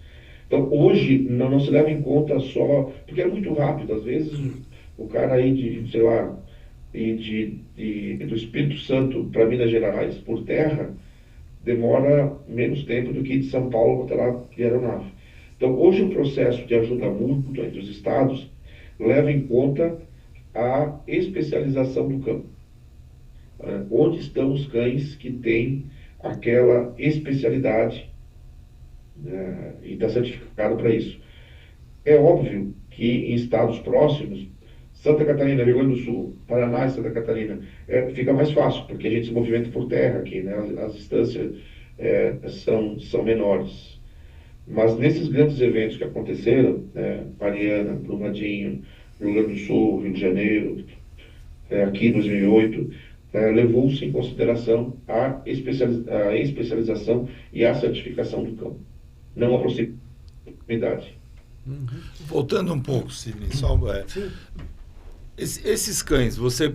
[SPEAKER 1] Então, hoje, não se leva em conta só, porque é muito rápido, às vezes o cara aí de, sei lá, do Espírito Santo para Minas Gerais, por terra, demora menos tempo do que de São Paulo até lá de aeronave. Então, hoje o processo de ajuda mútua entre os estados leva em conta a especialização do cão. Onde estão os cães que têm aquela especialidade, e está certificado para isso. É óbvio que em estados próximos, Santa Catarina, Rio Grande do Sul, Paraná e Santa Catarina, fica mais fácil, porque a gente se movimenta por terra aqui, né? As distâncias são menores. Mas nesses grandes eventos que aconteceram, Mariana, Brumadinho, Rio Grande do Sul, Rio de Janeiro, aqui em 2008, levou-se em consideração a especialização e a certificação do cão, não a proximidade.
[SPEAKER 3] Voltando um pouco, Sidney, só, esses cães, você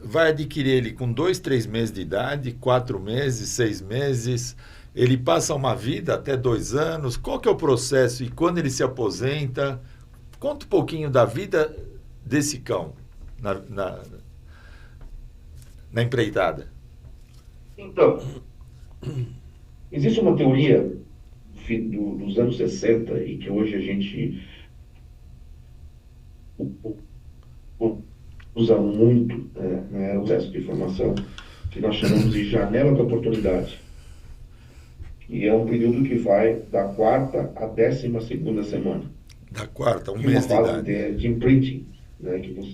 [SPEAKER 3] vai adquirir ele com 2, 3 meses de idade, 4 meses, 6 meses, ele passa uma vida até 2 anos, qual que é o processo e quando ele se aposenta? Conta um pouquinho da vida desse cão na empreitada.
[SPEAKER 1] Então, existe uma teoria dos anos 60 e que hoje a gente usa muito, o processo de formação, que nós chamamos de janela de oportunidade. E é um período que vai da 4ª à 12ª semana.
[SPEAKER 3] Da 4ª, um
[SPEAKER 1] que
[SPEAKER 3] mês de
[SPEAKER 1] uma
[SPEAKER 3] idade.
[SPEAKER 1] fase de imprinting,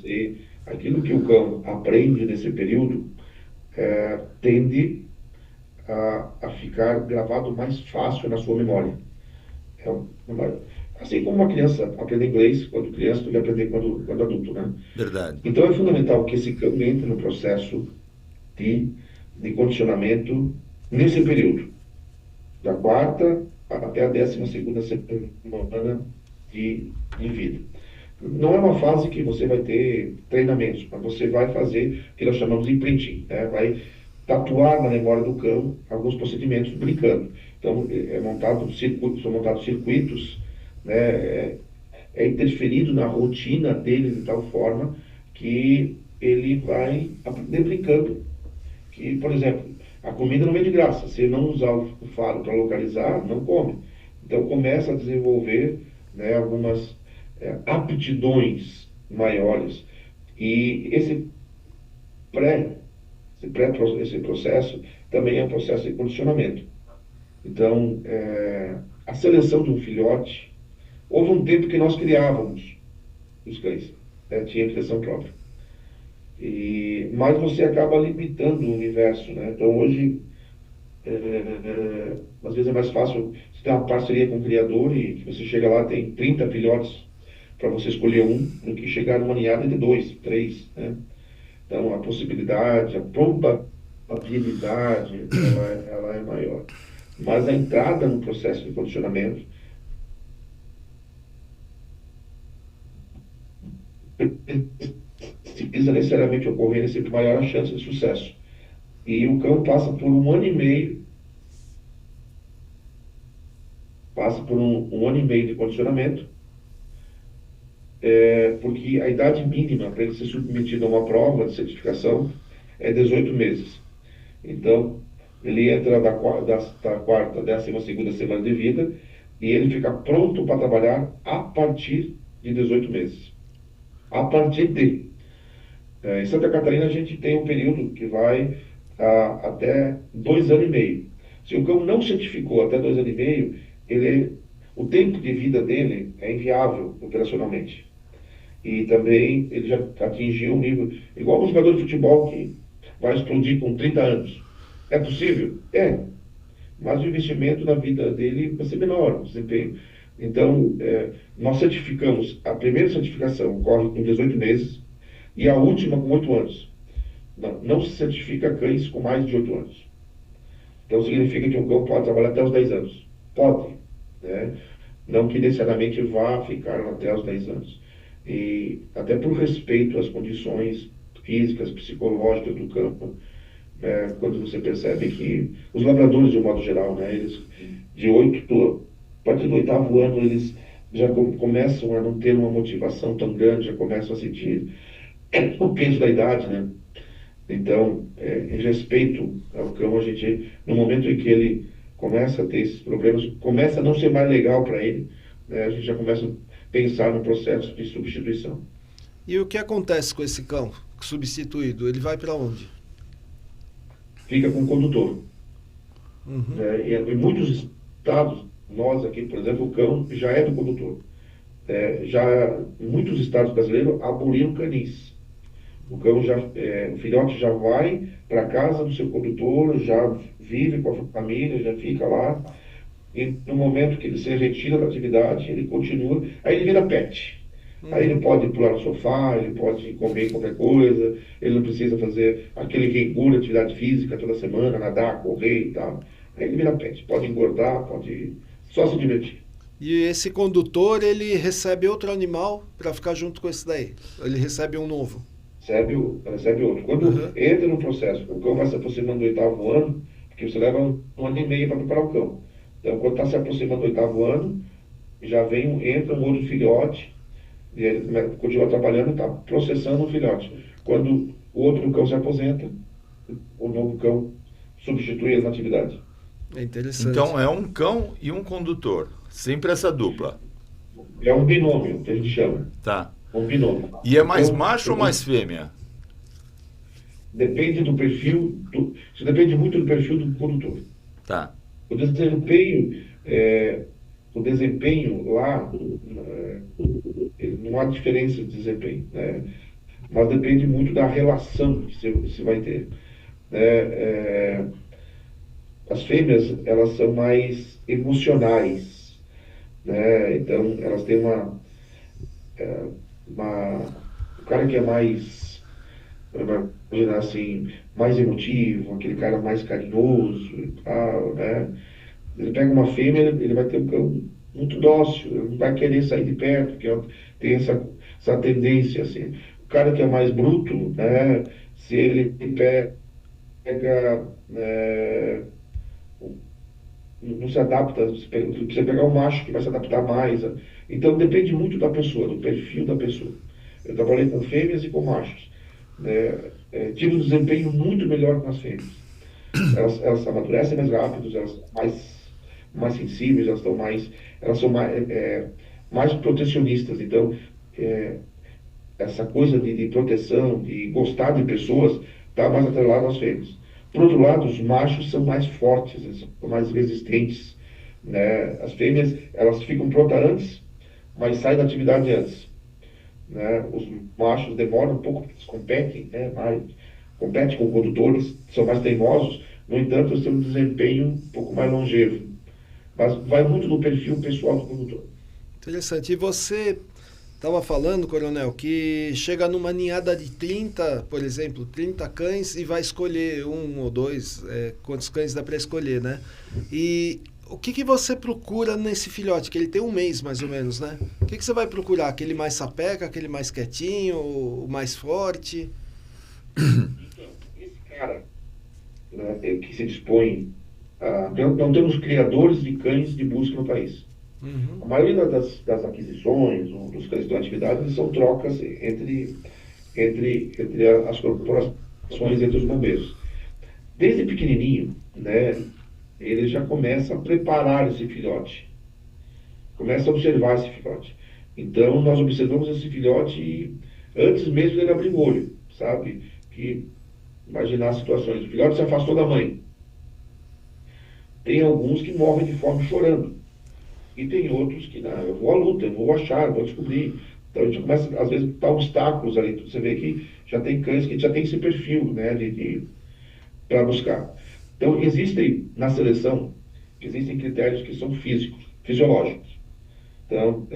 [SPEAKER 1] que aquilo que o cão aprende nesse período tende a ficar gravado mais fácil na sua memória. Assim como uma criança aprende inglês quando criança, tu vai aprender quando adulto, né?
[SPEAKER 3] Verdade.
[SPEAKER 1] Então é fundamental que esse cão entre no processo de condicionamento nesse período, da 4ª até a 12ª semana de vida. Não é uma fase que você vai ter treinamentos, mas você vai fazer o que nós chamamos de imprinting, vai tatuar na memória do cão alguns procedimentos brincando. Então, são montados circuitos, é interferido na rotina dele de tal forma que ele vai aprender brincando. Que, por exemplo, a comida não vem de graça. Se ele não usar o faro para localizar, não come. Então, começa a desenvolver algumas aptidões maiores. E esse processo também é um processo de condicionamento. Então, a seleção de um filhote, houve um tempo que nós criávamos os cães, tinha criação própria. Mas você acaba limitando o universo, né? Então, hoje, às vezes é mais fácil você ter uma parceria com o criador e que você chega lá tem 30 filhotes para você escolher um, do que chegar numa ninhada de 2, 3, né? Então, a possibilidade, a probabilidade, ela é maior. Mas a entrada no processo de condicionamento precisa necessariamente ocorrer sempre maior a chance de sucesso. E o cão passa por 1 ano e meio, de condicionamento, porque a idade mínima para ele ser submetido a uma prova de certificação é 18 meses. Então, ele entra da 4ª à 12ª semana de vida e ele fica pronto para trabalhar a partir de 18 meses. a partir de. Em Santa Catarina a gente tem um período que vai até 2 anos e meio. Se o cão não certificou até 2 anos e meio, o tempo de vida dele é inviável operacionalmente. E também ele já atingiu um nível, igual um jogador de futebol que vai explodir com 30 anos. É possível? É. Mas o investimento na vida dele vai ser menor, o desempenho. Então, nós certificamos, a primeira certificação ocorre com 18 meses e a última com 8 anos. Não se certifica cães com mais de 8 anos. Então, significa que um cão pode trabalhar até os 10 anos. Pode, né? Não que necessariamente vá ficar até os 10 anos. E até por respeito às condições físicas, psicológicas do campo, quando você percebe que os labradores, de um modo geral, né, eles, a partir do 8º ano, eles já começam a não ter uma motivação tão grande, já começam a sentir o peso da idade, né? Então, em respeito ao cão, a gente, no momento em que ele começa a ter esses problemas, começa a não ser mais legal para ele, né, a gente já começa a pensar no processo de substituição.
[SPEAKER 2] E o que acontece com esse cão substituído? Ele vai para onde?
[SPEAKER 1] Fica com o condutor.
[SPEAKER 2] Uhum.
[SPEAKER 1] E em muitos estados, nós aqui, por exemplo, o cão já é do condutor. Já em muitos estados brasileiros aboliram canis. O cão o filhote já vai para a casa do seu condutor, já vive com a família, já fica lá. E no momento que ele se retira da atividade, ele continua, aí ele vira pet. Aí ele pode pular no sofá, ele pode comer qualquer coisa, ele não precisa fazer aquele rigor, atividade física toda semana, nadar, correr e tal. Aí ele vira pet, pode engordar, pode só se divertir.
[SPEAKER 2] E esse condutor, ele recebe outro animal para ficar junto com esse daí? Ele recebe um novo?
[SPEAKER 1] Recebe outro. Quando entra no processo, o cão vai se aproximando do 8º ano, porque você leva 1 ano e meio para preparar o cão. Então, quando está se aproximando do 8º ano, já entra um outro filhote, e ele continua trabalhando e está processando o filhote. Quando o outro cão se aposenta, o novo cão substitui ele na atividade.
[SPEAKER 2] É interessante.
[SPEAKER 3] Então é um cão e um condutor, sempre essa dupla.
[SPEAKER 1] É um binômio, que a gente chama.
[SPEAKER 3] Tá.
[SPEAKER 1] Um binômio.
[SPEAKER 3] E é mais macho ou mais fêmea?
[SPEAKER 1] Depende do perfil, isso depende muito do perfil do condutor.
[SPEAKER 3] Tá.
[SPEAKER 1] O desempenho lá, não há diferença de desempenho, né? Mas depende muito da relação que você vai ter. As fêmeas, elas são mais emocionais, né? Então, elas têm o cara que é mais, imaginar assim, mais emotivo, aquele cara mais carinhoso e tal, né? Ele pega uma fêmea, ele vai ter um cão muito dócil, ele não vai querer sair de perto, porque tem essa tendência, assim. O cara que é mais bruto, né? Se ele pega, não se adapta, você precisa pegar um macho que vai se adaptar mais. Então depende muito da pessoa, do perfil da pessoa. Eu trabalhei com fêmeas e com machos. Tive um desempenho muito melhor com as fêmeas. Elas amadurecem mais rápido, elas são mais sensíveis, elas são mais protecionistas. Então, essa coisa de proteção, de gostar de pessoas, está mais atrelada às fêmeas. Por outro lado, os machos são mais fortes, eles são mais resistentes, né? As fêmeas, elas ficam prontas antes, mas saem da atividade antes, né? Os machos demoram um pouco, porque eles competem, né? Competem com condutores, são mais teimosos, no entanto, eles têm um desempenho um pouco mais longevo. Mas vai muito do perfil pessoal do condutor.
[SPEAKER 2] Interessante. E você estava falando, coronel, que chega numa ninhada de 30, por exemplo, 30 cães e vai escolher um ou dois, quantos cães dá para escolher, né? E o que você procura nesse filhote? Que ele tem 1 mês, mais ou menos, né? O que você vai procurar? Aquele mais sapeca, aquele mais quietinho, o mais forte?
[SPEAKER 1] Esse cara, né, que se dispõe não temos criadores de cães de busca no país. A maioria das aquisições, dos cães de atividade, são trocas entre as corporações, entre os bombeiros. Desde pequenininho, né, ele já começa a preparar esse filhote, começa a observar esse filhote. Então, nós observamos esse filhote antes mesmo dele abrir o olho, sabe? Que imaginar situações. O filhote se afastou da mãe. Tem alguns que morrem de fome chorando. E tem outros que, não, eu vou à luta, eu vou achar, eu vou descobrir. Então a gente começa, às vezes, a botar obstáculos ali. Você vê que já tem cães que já tem esse perfil, né, para buscar. Então, na seleção, existem critérios que são físicos, fisiológicos. Então,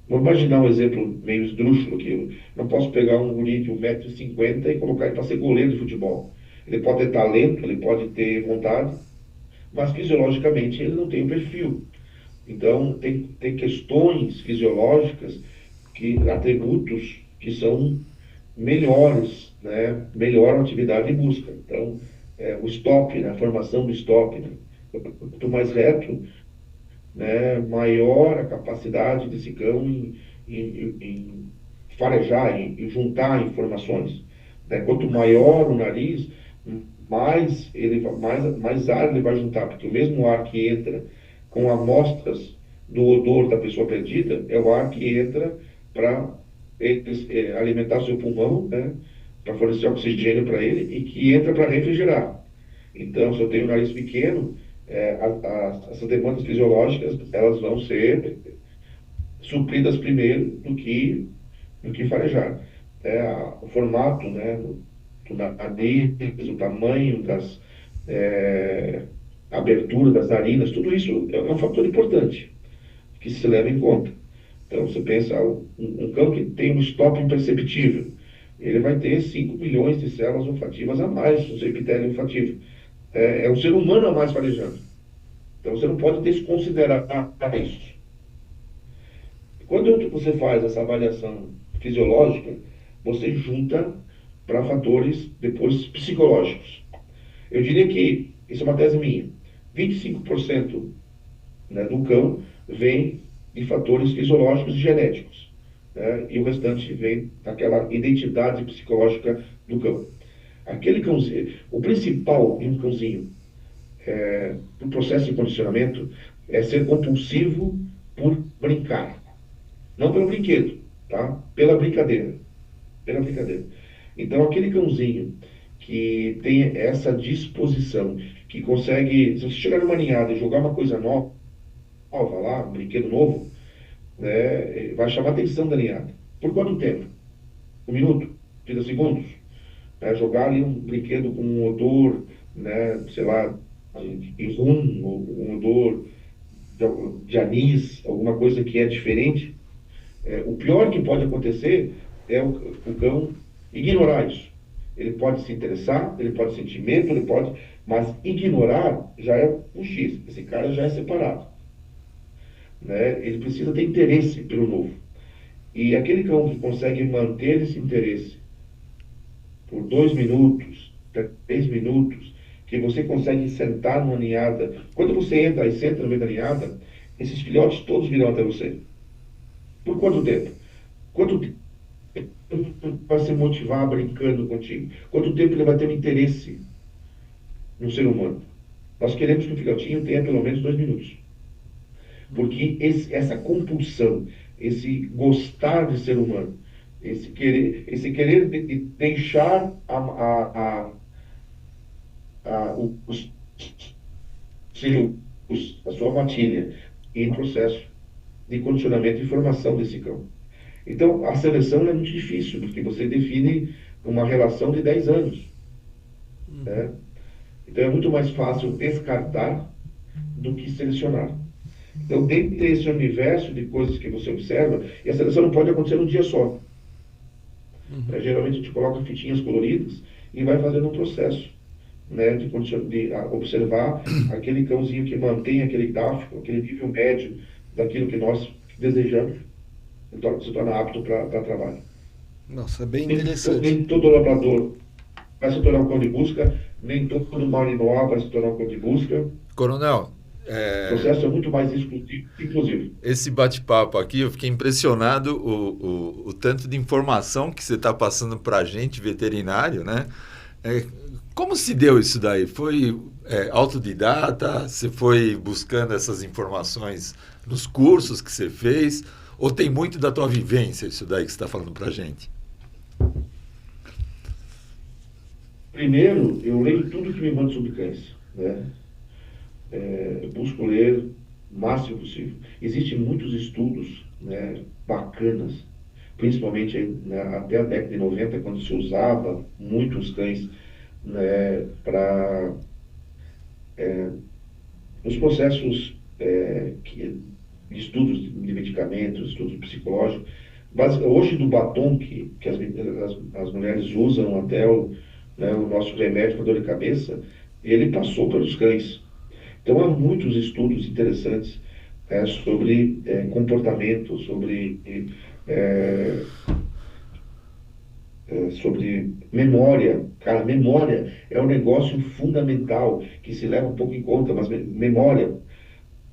[SPEAKER 1] vou imaginar um exemplo meio esdrúxulo aqui. Eu não posso pegar um guri de 1,50 m e colocar ele para ser goleiro de futebol. Ele pode ter talento, ele pode ter vontade, mas fisiologicamente ele não tem o perfil. Então, tem questões fisiológicas, atributos que são melhores, né? Melhoram a atividade de busca. Então, o stop, né? A formação do stop, né? Quanto mais reto, né? Maior a capacidade desse cão em farejar, em juntar informações. Né? Quanto maior o nariz, mais ar ele vai juntar, porque o mesmo ar que entra com amostras do odor da pessoa perdida é o ar que entra para alimentar seu pulmão, né, para fornecer oxigênio para ele e que entra para refrigerar. Então, se eu tenho um nariz pequeno, essas demandas fisiológicas elas vão ser supridas primeiro do que farejar. O formato, né, do nariz, o tamanho a abertura das narinas, tudo isso é um fator importante que se leva em conta. Então, você pensa, um cão que tem um stop imperceptível, ele vai ter 5 milhões de células olfativas a mais no seu epitélio olfativo. É um ser humano a mais farejando. Então, você não pode desconsiderar isso. Quando você faz essa avaliação fisiológica, você junta para fatores depois psicológicos. Eu diria que, isso é uma tese minha, 25%, né, do cão vem de fatores fisiológicos e genéticos, né, e o restante vem daquela identidade psicológica do cão. Aquele cãozinho, o principal em um cãozinho no processo de condicionamento é ser compulsivo por brincar. Não pelo brinquedo, tá? Pela brincadeira. Pela brincadeira. Então, aquele cãozinho que tem essa disposição, que consegue, se você chegar numa ninhada e jogar uma coisa nova lá, um brinquedo novo, né, vai chamar a atenção da ninhada. Por quanto tempo? 1 minuto? 30 segundos? Jogar ali um brinquedo com um odor, né, sei lá, de rum, um odor de anis, alguma coisa que é diferente. O pior que pode acontecer é o cão ignorar isso. Ele pode se interessar, ele pode sentir medo, mas ignorar já é um X. Esse cara já é separado. Né? Ele precisa ter interesse pelo novo. E aquele cão que consegue manter esse interesse por 2 minutos, 3 minutos, que você consegue sentar numa ninhada. Quando você entra e senta no meio da ninhada, esses filhotes todos virão até você. Por quanto tempo? Quanto tempo vai se motivar brincando contigo? Quanto tempo ele vai ter um interesse no ser humano? Nós queremos que o filhotinho tenha pelo menos 2 minutos. Porque essa compulsão, esse gostar de ser humano, esse querer deixar a sua matilha em processo de condicionamento e formação desse cão. Então, a seleção é muito difícil, porque você define uma relação de 10 anos. Né? Então, é muito mais fácil descartar do que selecionar. Então, dentro desse universo de coisas que você observa, e a seleção não pode acontecer num dia só. Geralmente, a gente coloca fitinhas coloridas e vai fazendo um processo, né, de observar aquele cãozinho que mantém aquele tráfego, aquele nível médio daquilo que nós desejamos, se torna apto para trabalho.
[SPEAKER 2] Nossa, é bem interessante.
[SPEAKER 1] Nem todo labrador vai se tornar um cão de busca, nem todo malinois vai se tornar um cão de busca.
[SPEAKER 3] Coronel,
[SPEAKER 1] o processo é muito mais inclusivo.
[SPEAKER 3] Esse bate-papo aqui, eu fiquei impressionado o tanto de informação que você está passando para a gente, veterinário, né? Como se deu isso daí? Foi autodidata? Você foi buscando essas informações nos cursos que você fez? Ou tem muito da tua vivência isso daí que você está falando para a gente?
[SPEAKER 1] Primeiro, eu leio tudo que me manda sobre cães, né? Eu busco ler o máximo possível. Existem muitos estudos, né, bacanas, principalmente né, até a década de 90, quando se usava muito os cães, né, para os processos de estudos de medicamentos, estudos psicológicos. Hoje, do batom que as mulheres usam até né, o nosso remédio para dor de cabeça, ele passou pelos cães. Então, há muitos estudos interessantes sobre comportamento, sobre memória. Cara, memória é um negócio fundamental que se leva um pouco em conta, mas memória,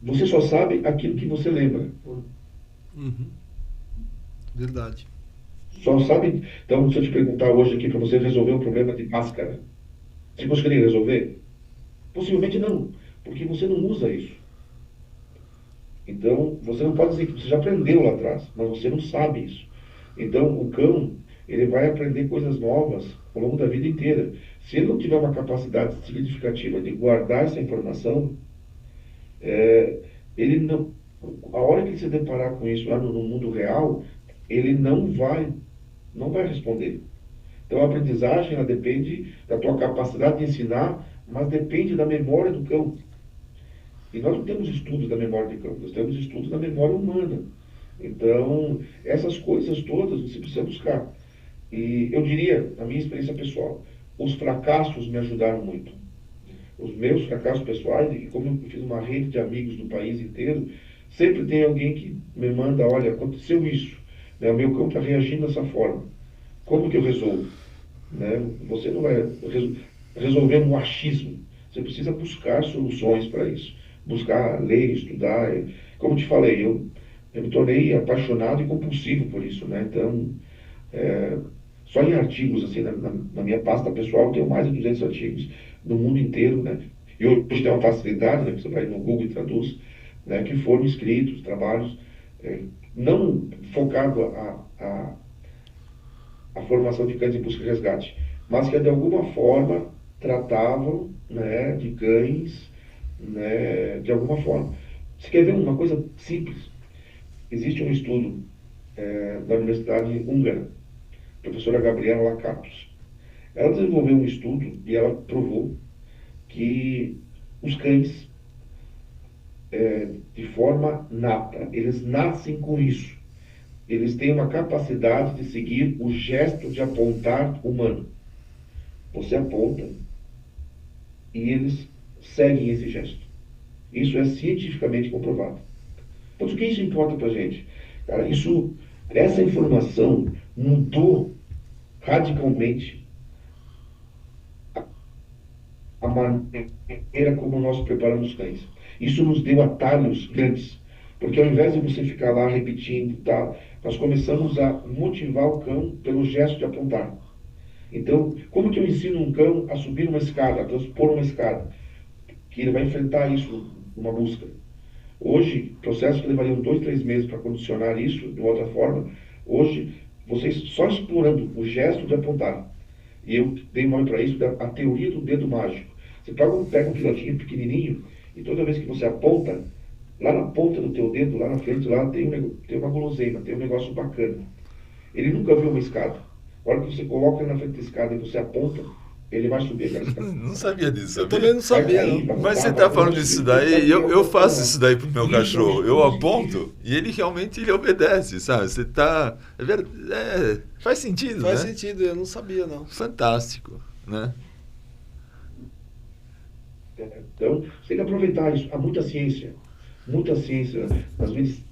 [SPEAKER 1] você só sabe aquilo que você lembra.
[SPEAKER 2] Uhum. Verdade.
[SPEAKER 1] Só sabe. Então, se eu te perguntar hoje aqui para você resolver um problema de máscara, você conseguiria resolver? Possivelmente não, porque você não usa isso. Então, você não pode dizer que você já aprendeu lá atrás, mas você não sabe isso. Então, o cão, ele vai aprender coisas novas ao longo da vida inteira. Se ele não tiver uma capacidade significativa de guardar essa informação, ele não, a hora que ele se deparar com isso lá no mundo real, ele não vai responder. Então, a aprendizagem, ela depende da tua capacidade de ensinar, mas depende da memória do cão. E nós não temos estudos da memória de cão, nós temos estudos da memória humana. Então, essas coisas todas você precisa buscar. E eu diria, na minha experiência pessoal, os fracassos me ajudaram muito. Os meus fracassos pessoais, e como eu fiz uma rede de amigos do país inteiro, sempre tem alguém que me manda, olha, aconteceu isso, né? O meu cão está reagindo dessa forma. Como que eu resolvo? Né? Você não vai resolver no achismo. Você precisa buscar soluções para isso. Buscar, ler, estudar. Como te falei, eu me tornei apaixonado e compulsivo por isso, né? Então, só em artigos, assim, na minha pasta pessoal, eu tenho mais de 200 artigos no mundo inteiro, né? E hoje tem uma facilidade, né? Você vai no Google e traduz, né? Que foram escritos, trabalhos, não focado a formação de cães em busca e resgate, mas que de alguma forma tratavam, né, de cães, né, de alguma forma. Você quer ver uma coisa simples? Existe um estudo da Universidade Húngara, professora Gabriela Lakatos. Ela desenvolveu um estudo e ela provou que os cães, de forma nata, eles nascem com isso. Eles têm uma capacidade de seguir o gesto de apontar humano. Você aponta e eles seguem esse gesto. Isso é cientificamente comprovado. Então, o que isso importa para a gente? Cara, essa informação mudou radicalmente a maneira como nós preparamos cães. Isso nos deu atalhos grandes. Porque ao invés de você ficar lá repetindo, tá, nós começamos a motivar o cão pelo gesto de apontar. Então, como que eu ensino um cão a subir uma escada, a transpor uma escada? Que ele vai enfrentar isso numa busca. Hoje, processos que levariam 2, 3 meses para condicionar isso de outra forma, hoje, vocês só explorando o gesto de apontar. E eu dei um nome para isso, a teoria do dedo mágico. Você pega um filhotinho pequenininho e toda vez que você aponta, lá na ponta do teu dedo, lá na frente, lá tem uma guloseima, tem um negócio bacana. Ele nunca viu uma escada. A hora que você coloca ele na frente da escada e você aponta, ele vai subir aquela escada.
[SPEAKER 3] Não sabia disso, sabia?
[SPEAKER 2] Eu também não sabia, não.
[SPEAKER 3] Mas você está falando disso daí, eu faço isso daí pro meu cachorro. Eu aponto e ele realmente obedece, sabe? Você tá... faz sentido,
[SPEAKER 2] Faz
[SPEAKER 3] né?
[SPEAKER 2] sentido, eu não sabia, não.
[SPEAKER 3] Fantástico, né?
[SPEAKER 1] Então, você tem que aproveitar isso. Há muita ciência nas medicinas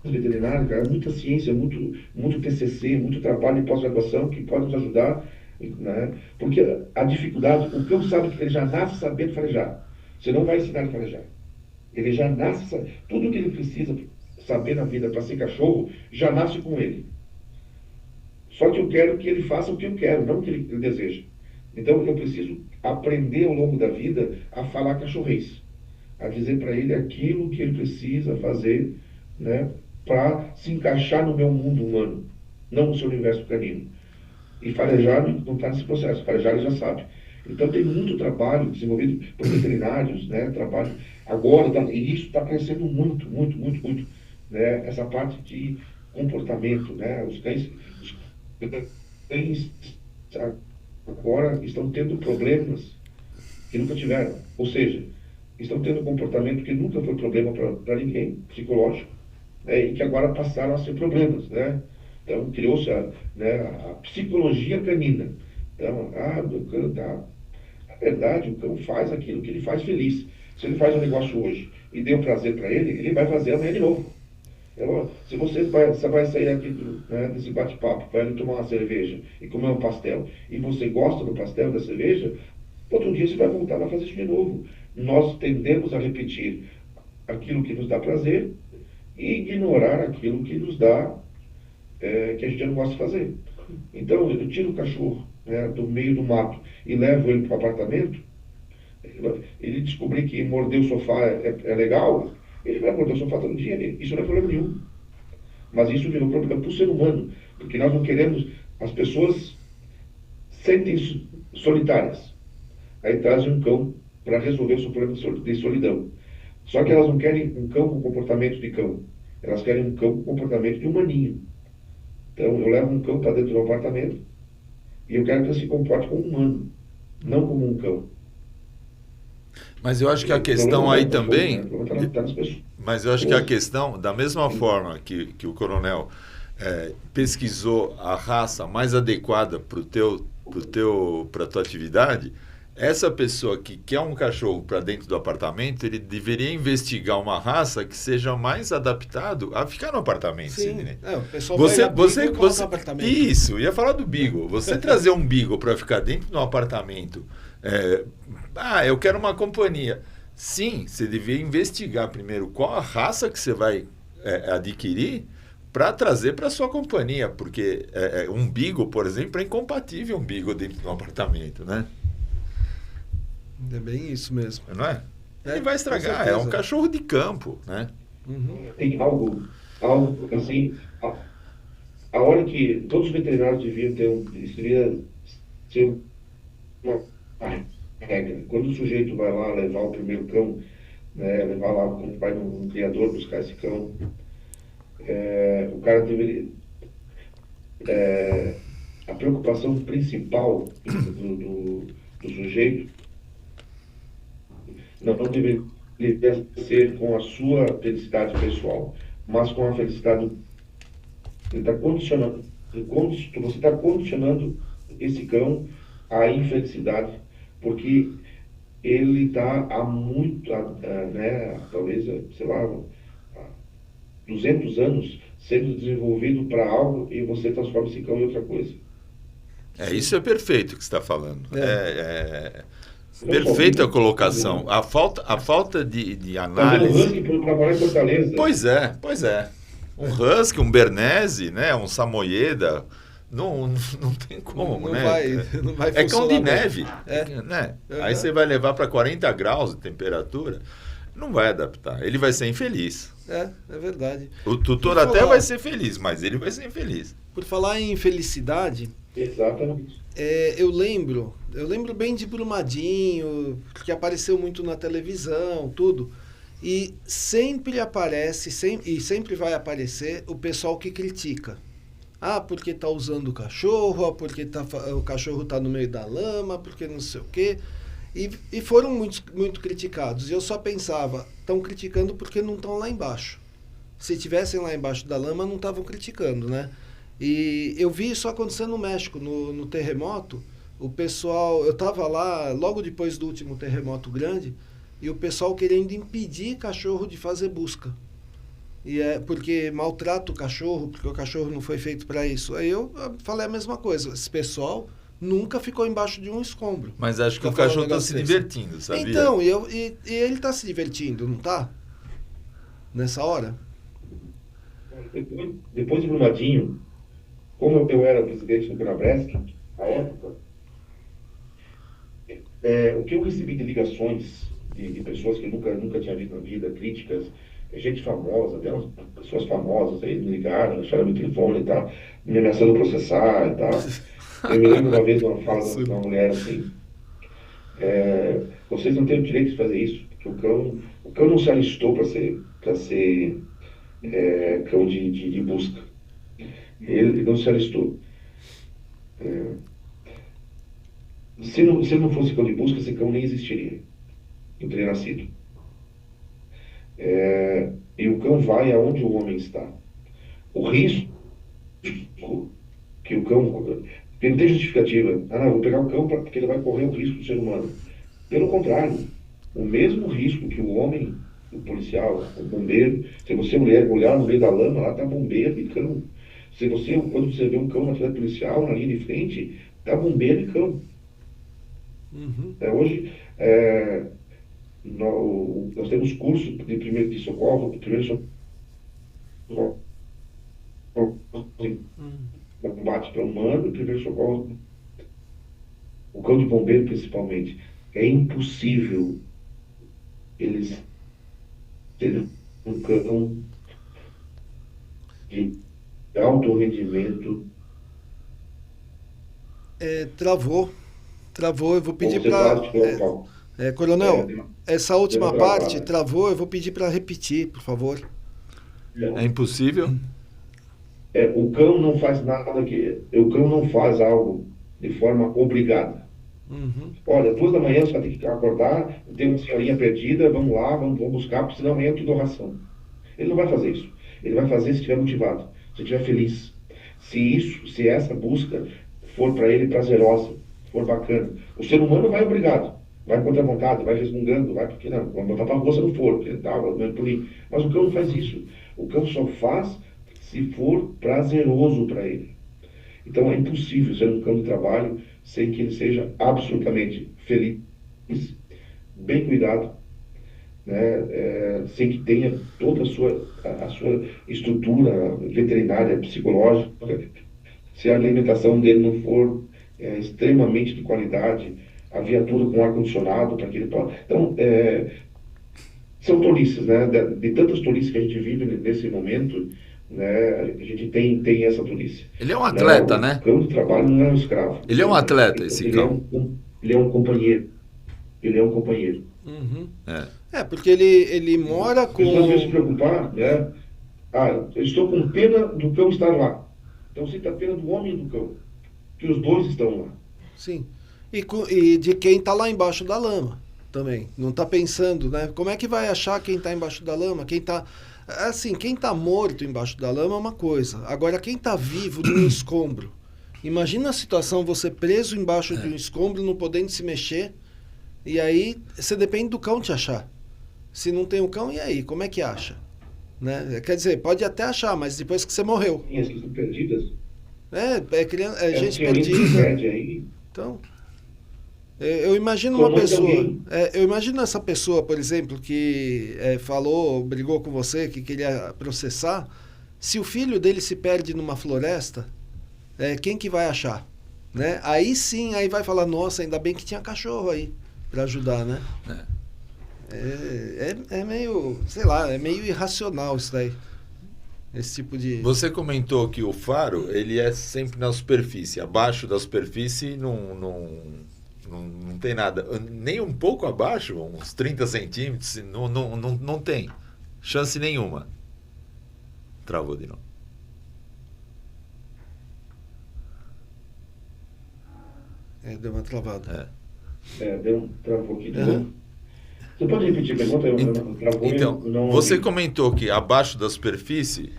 [SPEAKER 1] veterinárias, cara, muita ciência, muito TCC, muito trabalho de pós-graduação que pode nos ajudar, né? Porque a dificuldade, o cão sabe que ele já nasce sabendo farejar. Você não vai ensinar ele a farejar. Ele já nasce, tudo que ele precisa saber na vida para ser cachorro, já nasce com ele. Só que eu quero que ele faça o que eu quero, não o que ele deseja. Então eu preciso aprender ao longo da vida a falar cachorrês, a dizer para ele aquilo que ele precisa fazer né, para se encaixar no meu mundo humano, não no seu universo canino. E farejar não está nesse processo, farejar ele já sabe. Então tem muito trabalho desenvolvido por veterinários, né, trabalho agora, e isso está crescendo muito, muito, muito, muito, né, essa parte de comportamento, né, os cães agora estão tendo problemas que nunca tiveram, ou seja, estão tendo um comportamento que nunca foi problema para ninguém, psicológico, né, e que agora passaram a ser problemas, né? Então criou-se a psicologia canina. Então, o cão tá, na verdade, o cão faz aquilo que ele faz feliz. Se ele faz um negócio hoje e deu prazer para ele, ele vai fazer amanhã de novo. Então, se você vai sair aqui desse bate-papo, vai ali tomar uma cerveja e comer um pastel, e você gosta do pastel, da cerveja, outro dia você vai voltar a fazer isso de novo. Nós tendemos a repetir aquilo que nos dá prazer e ignorar aquilo que nos dá, que a gente não gosta de fazer. Então, eu tiro o cachorro, né, do meio do mato e levo ele para o apartamento, ele descobrir que morder o sofá é legal, ele vai morder o sofá todo dia, isso não é problema nenhum. Mas isso virou problema para o ser humano, porque nós não queremos, as pessoas sentem solitárias. Aí trazem um cão para resolver o seu problema de solidão. Só que elas não querem um cão com comportamento de cão, elas querem um cão com comportamento de humaninho. Então eu levo um cão para dentro do apartamento e eu quero que ele se comporte como um humano, não como um cão.
[SPEAKER 3] Mas eu acho que a questão aí também...
[SPEAKER 1] Tá nas pessoas.
[SPEAKER 3] Mas eu acho que a questão, da mesma forma que o coronel pesquisou a raça mais adequada para a tua atividade, essa pessoa que quer um cachorro para dentro do apartamento, ele deveria investigar uma raça que seja mais adaptado a ficar no apartamento.
[SPEAKER 2] Sim, o pessoal
[SPEAKER 3] você
[SPEAKER 2] no apartamento.
[SPEAKER 3] Isso, ia falar do Beagle. Você trazer um Beagle para ficar dentro do apartamento, eu quero uma companhia. Sim, você deveria investigar primeiro qual a raça que você vai adquirir para trazer para sua companhia, porque um Beagle, por exemplo, é incompatível um Beagle dentro de um apartamento, né?
[SPEAKER 2] É bem isso mesmo.
[SPEAKER 3] Não é? Ele vai estragar, é um cachorro de campo, né?
[SPEAKER 1] Uhum. Tem algo assim, a hora que todos os veterinários deviam deveria ser uma regra. Quando o sujeito vai lá levar o primeiro cão, né, levar lá, quando vai num criador buscar esse cão, o cara deveria... a preocupação principal do sujeito não deveria ser com a sua felicidade pessoal, mas com a felicidade. Ele está condicionando, você está condicionando esse cão à infelicidade, porque ele está há muito, talvez, sei lá, há 200 anos sendo desenvolvido para algo e você transforma esse cão em outra coisa.
[SPEAKER 3] Isso é perfeito o que você está falando. Perfeita colocação. A falta de análise.
[SPEAKER 1] Um husky para morar em Fortaleza.
[SPEAKER 3] Pois é. Um husky, um bernese, né? Um samoyeda. Não tem como,
[SPEAKER 2] não
[SPEAKER 3] né?
[SPEAKER 2] Não vai
[SPEAKER 3] é cão de
[SPEAKER 2] bem.
[SPEAKER 3] neve. Né?
[SPEAKER 2] Uhum.
[SPEAKER 3] Aí você vai levar para 40 graus de temperatura. Não vai adaptar. Ele vai ser infeliz.
[SPEAKER 2] É verdade.
[SPEAKER 3] O tutor até vai ser feliz, mas ele vai ser infeliz.
[SPEAKER 2] Por falar em felicidade...
[SPEAKER 1] Exatamente.
[SPEAKER 2] Eu lembro bem de Brumadinho, que apareceu muito na televisão, tudo. E sempre aparece, e sempre vai aparecer o pessoal que critica. Porque está usando o cachorro, porque o cachorro está no meio da lama, porque não sei o quê. E foram muito criticados. E eu só pensava, estão criticando porque não estão lá embaixo. Se estivessem lá embaixo da lama, não estavam criticando, né? E eu vi isso acontecer no México, no terremoto. O pessoal, eu estava lá logo depois do último terremoto grande, e o pessoal querendo impedir cachorro de fazer busca. E porque maltrata o cachorro, porque o cachorro não foi feito para isso. Aí eu falei a mesma coisa. Esse pessoal nunca ficou embaixo de um escombro.
[SPEAKER 3] Mas acho que o cachorro está se divertindo, sabia?
[SPEAKER 2] Então, e ele está se divertindo, não está? Nessa hora?
[SPEAKER 1] Depois de Brumadinho, como eu era o presidente do Canabresque, à época, o que eu recebi de ligações de pessoas que eu nunca tinha visto na vida, críticas, gente famosa, até umas pessoas famosas aí me ligaram, deixaram meu telefone e tal, me ameaçando processar e tal. Eu me lembro uma vez de uma fala de uma mulher assim, vocês não têm o direito de fazer isso, porque o cão não se alistou para ser cão de busca. Ele não se alistou. Se não fosse cão de busca, esse cão nem existiria. Não teria nascido. E o cão vai aonde o homem está. O risco que o cão. Porque não tem justificativa. Ah, não, vou pegar o cão porque ele vai correr o risco do ser humano. Pelo contrário, o mesmo risco que o homem, o policial, o bombeiro, se você mulher olhar no meio da lama, lá está bombeiro e cão. Quando você vê um cão na frente policial, na linha de frente, está bombeiro e cão.
[SPEAKER 2] Uhum.
[SPEAKER 1] Hoje, nós temos curso de socorro, de primeiro socorro, combate para humano e primeiro socorro, o cão de bombeiro principalmente. É impossível eles terem um cão de alto rendimento.
[SPEAKER 2] Travou, eu vou pedir
[SPEAKER 1] Você
[SPEAKER 2] para...
[SPEAKER 1] faz local.
[SPEAKER 2] Coronel, essa última
[SPEAKER 1] deu
[SPEAKER 2] parte
[SPEAKER 1] travada.
[SPEAKER 2] travou, eu vou pedir para repetir, por favor.
[SPEAKER 3] É impossível?
[SPEAKER 1] O cão não faz nada o cão não faz algo de forma obrigada.
[SPEAKER 2] Uhum.
[SPEAKER 1] Olha, 2 da manhã você vai ter que acordar, tem uma senhorinha perdida, vamos lá, vamos buscar, porque senão amanhã eu te dou ração. Ele não vai fazer isso. Ele vai fazer se estiver motivado, se estiver feliz. Se essa busca for para ele prazerosa, for bacana. O ser humano vai obrigado, vai contra a vontade, vai resmungando, vai porque não, vamos botar para a moça no forno, porque tal, mas o cão não faz isso. O cão só faz se for prazeroso para ele. Então é impossível ser um cão de trabalho sem que ele seja absolutamente feliz, bem cuidado, né? Sem que tenha toda a sua estrutura veterinária, psicológica. Se a alimentação dele não for extremamente de qualidade, a viatura com ar-condicionado para que ele possa. Então, são tolices, né? De tantas tolices que a gente vive nesse momento, né? A gente tem essa tolice.
[SPEAKER 3] Ele é um atleta,
[SPEAKER 1] O
[SPEAKER 3] né?
[SPEAKER 1] cão de trabalho não é um escravo.
[SPEAKER 3] Ele é um atleta, esse cão.
[SPEAKER 1] Ele é um companheiro. Ele é um companheiro.
[SPEAKER 2] Uhum.
[SPEAKER 3] É.
[SPEAKER 2] Porque ele mora
[SPEAKER 1] As pessoas devem se
[SPEAKER 2] com...
[SPEAKER 1] preocupar, né? Eu estou com pena do cão estar lá. Então sinta a pena do homem e do cão. Que os dois estão lá.
[SPEAKER 2] Sim. E de quem está lá embaixo da lama também. Não está pensando, né? Como é que vai achar quem está embaixo da lama? Quem está morto embaixo da lama é uma coisa. Agora, quem está vivo num escombro. Imagina a situação, você preso embaixo de um escombro, não podendo se mexer. E aí, você depende do cão te achar. Se não tem um cão, e aí? Como é que acha? Né? Quer dizer, pode até achar, mas depois que você morreu.
[SPEAKER 1] As que estão perdidas.
[SPEAKER 2] É gente
[SPEAKER 1] senhorinha que
[SPEAKER 2] perdida.
[SPEAKER 1] perde aí.
[SPEAKER 2] Então, eu imagino
[SPEAKER 1] Sua
[SPEAKER 2] uma
[SPEAKER 1] mãe
[SPEAKER 2] pessoa.
[SPEAKER 1] também.
[SPEAKER 2] Eu imagino essa pessoa, por exemplo, que brigou com você, que queria processar. Se o filho dele se perde numa floresta, quem que vai achar? Né? Aí sim, aí vai falar, nossa, ainda bem que tinha cachorro aí para ajudar, né? É meio, sei lá, é meio irracional isso daí. Esse tipo de...
[SPEAKER 3] Você comentou que o faro, ele é sempre na superfície. Abaixo da superfície não tem nada. Nem um pouco abaixo, uns 30 centímetros, não tem chance nenhuma. Travou de novo.
[SPEAKER 2] Deu uma travada.
[SPEAKER 1] Travou aqui de novo. Você pode repetir a pergunta?
[SPEAKER 3] Então, você comentou que abaixo da superfície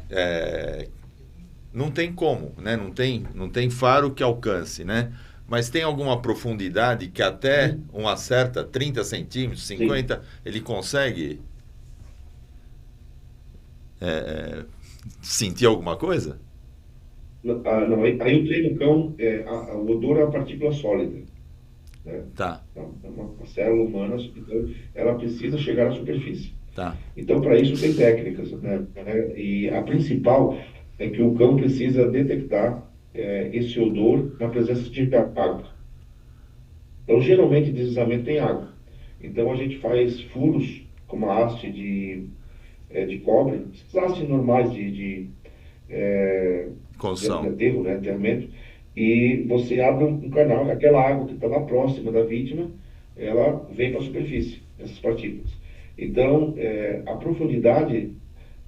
[SPEAKER 3] não tem como, né? Não tem faro que alcance, né? Mas tem alguma profundidade que até uma certa 30 centímetros, 50, ele consegue sentir alguma coisa?
[SPEAKER 1] Não, aí o treino cão, o odor é uma partícula sólida. Né?
[SPEAKER 3] Tá.
[SPEAKER 1] É uma célula humana, então ela precisa chegar à superfície.
[SPEAKER 3] Tá.
[SPEAKER 1] Então, para isso, tem técnicas. Né? E a principal é que o cão precisa detectar esse odor na presença de água. Então, geralmente, deslizamento tem água. Então, a gente faz furos com uma haste de de cobre, hastes normais
[SPEAKER 3] Construção.
[SPEAKER 1] de aterro, né, aterramento, e você abre um canal, aquela água que está lá próxima da vítima, ela vem para a superfície, essas partículas. Então, a profundidade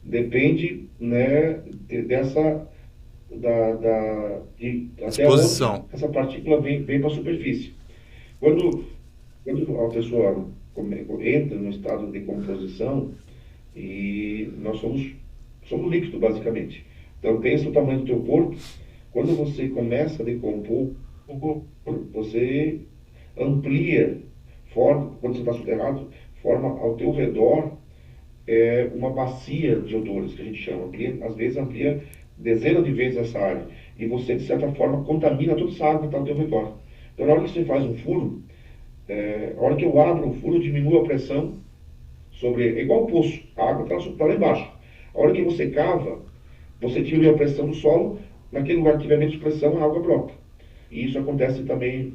[SPEAKER 1] depende, né, dessa até onde
[SPEAKER 3] Exposição.
[SPEAKER 1] essa partícula vem para a superfície. Quando a pessoa entra no estado de decomposição, e nós somos líquido, basicamente. Então, pensa o tamanho do teu corpo. Quando você começa a decompor, você amplia, quando você está soterrado, forma ao teu redor uma bacia de odores, que a gente chama. Às vezes amplia dezenas de vezes essa área. E você, de certa forma, contamina toda essa água que está ao teu redor. Então, na hora que você faz um furo, a hora que eu abro o furo, eu diminuo a pressão é igual o poço, a água está lá embaixo. A hora que você cava, você tira a pressão do solo, naquele lugar que tiver menos pressão, a água brota. E isso acontece também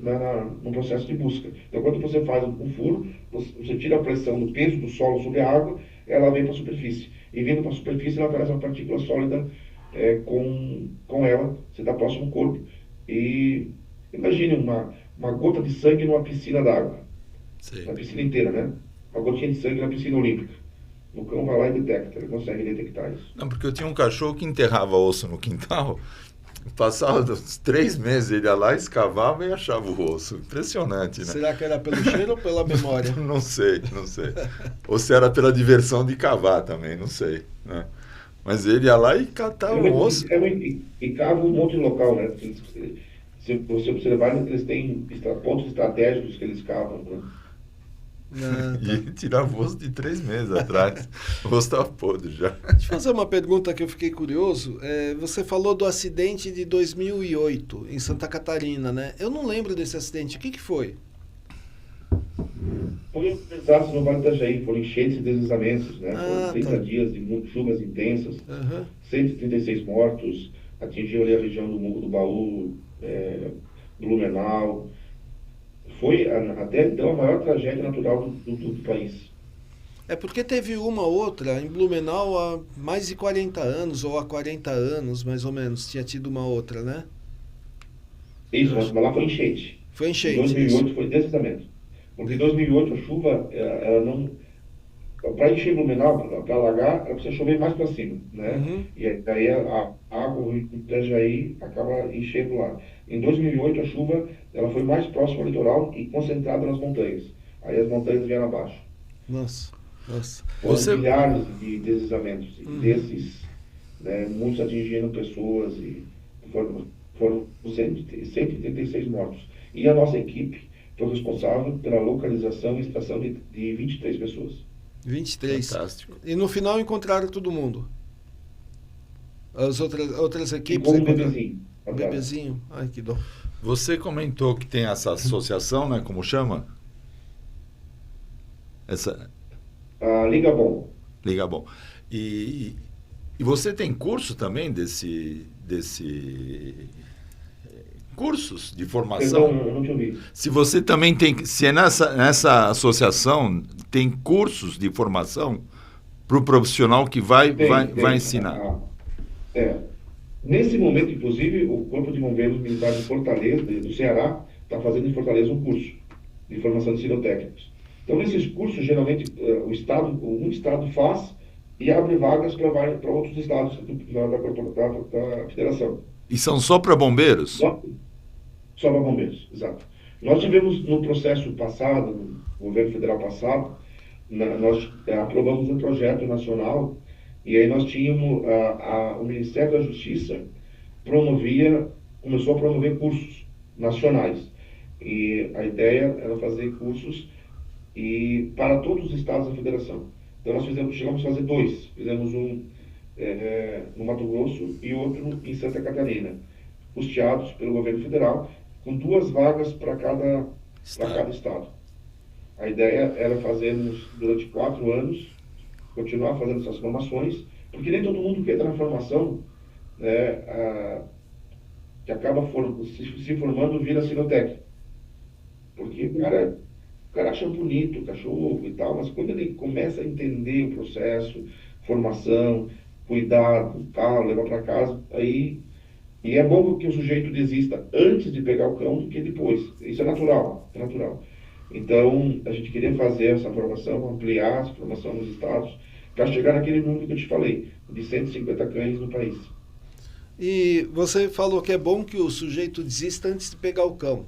[SPEAKER 1] no processo de busca. Então, quando você faz um furo, você tira a pressão do peso do solo sobre a água, ela vem para a superfície. E vindo para a superfície, ela traz uma partícula sólida com ela, você está próximo ao corpo. E imagine uma gota de sangue numa piscina d'água. Na piscina inteira, né? Uma gotinha de sangue na piscina olímpica. O cão vai lá e detecta, ele consegue detectar isso.
[SPEAKER 3] Não, porque eu tinha um cachorro que enterrava osso no quintal, passava uns 3 meses, ele ia lá, escavava e achava o osso. Impressionante, né?
[SPEAKER 2] Será que era pelo cheiro ou pela memória?
[SPEAKER 3] Não sei. Ou se era pela diversão de cavar também, não sei, né? Mas ele ia lá e catava o osso.
[SPEAKER 1] E cava um monte de local, né? Se você observar, eles têm pontos estratégicos que eles cavam, né?
[SPEAKER 3] E ele tirava o osso de 3 meses atrás. O osso estava podre já.
[SPEAKER 2] Deixa eu fazer uma pergunta que eu fiquei curioso. Você falou do acidente de 2008 em Santa Catarina, né? Eu não lembro desse acidente. O que foi?
[SPEAKER 1] Foi um desastre no Vale do Itajaí. Foram enchentes e deslizamentos, né? Foram 30 dias de chuvas intensas, 136 mortos, atingiu ali a região do Morro do Baú, Blumenau. Foi até então a maior tragédia natural do país.
[SPEAKER 2] Porque teve uma outra em Blumenau há mais de 40 anos, ou há 40 anos, mais ou menos, tinha tido uma outra, né?
[SPEAKER 1] Isso, mas lá foi enchente.
[SPEAKER 2] Foi enchente.
[SPEAKER 1] Em 2008 foi deslizamento. Porque em 2008 a chuva, ela não... Para encher Blumenau, para alagar, ela precisa chover mais para cima, né?
[SPEAKER 2] Uhum.
[SPEAKER 1] E aí a água do Itajaí acaba enchendo lá. Em 2008 a chuva ela foi mais próxima ao litoral e concentrada nas montanhas. Aí as montanhas vieram abaixo.
[SPEAKER 2] Nossa.
[SPEAKER 1] Foram milhares de deslizamentos. E desses, né, muitos atingiram pessoas e foram 136 mortos. E a nossa equipe foi responsável pela localização e extração de 23 pessoas.
[SPEAKER 2] 23.
[SPEAKER 3] Fantástico.
[SPEAKER 2] E no final encontraram todo mundo? As outras equipes
[SPEAKER 1] como
[SPEAKER 2] encontraram?
[SPEAKER 1] bebezinho.
[SPEAKER 2] Bebezinho? Ai, que dó.
[SPEAKER 3] Você comentou que tem essa associação, né? Como chama?
[SPEAKER 1] Liga Bom.
[SPEAKER 3] Liga Bom. E você tem curso também desse cursos de formação?
[SPEAKER 1] Eu não te ouvi.
[SPEAKER 3] Se você também tem, se é nessa associação tem cursos de formação para o profissional que vai ensinar.
[SPEAKER 1] Nesse momento, inclusive, o Corpo de Bombeiros Militar de Fortaleza, do Ceará, está fazendo em Fortaleza um curso de formação de cinetécnicos. Então, nesses cursos, geralmente, um estado faz e abre vagas para outros estados da federação.
[SPEAKER 3] E são só para bombeiros?
[SPEAKER 1] Só para bombeiros, exato. Nós tivemos no processo passado, no governo federal passado, nós aprovamos um projeto nacional e aí nós tínhamos, o Ministério da Justiça começou a promover cursos nacionais. E a ideia era fazer cursos para todos os estados da federação. Então nós chegamos a fazer 2. Fizemos um no Mato Grosso e outro em Santa Catarina, custeados pelo governo federal, com 2 vagas para cada estado. A ideia era fazermos durante 4 anos, continuar fazendo essas formações, porque nem todo mundo que entra na formação que acaba se formando vira cinotécnico. Porque o cara acha bonito o cachorro e tal, mas quando ele começa a entender o processo, formação, cuidado, tal, levar para casa, aí... E é bom que o sujeito desista antes de pegar o cão do que depois. Isso é natural, é natural. Então, a gente queria fazer essa formação, ampliar essa formação nos estados, para chegar naquele número que eu te falei, de 150 cães no país.
[SPEAKER 2] E você falou que é bom que o sujeito desista antes de pegar o cão.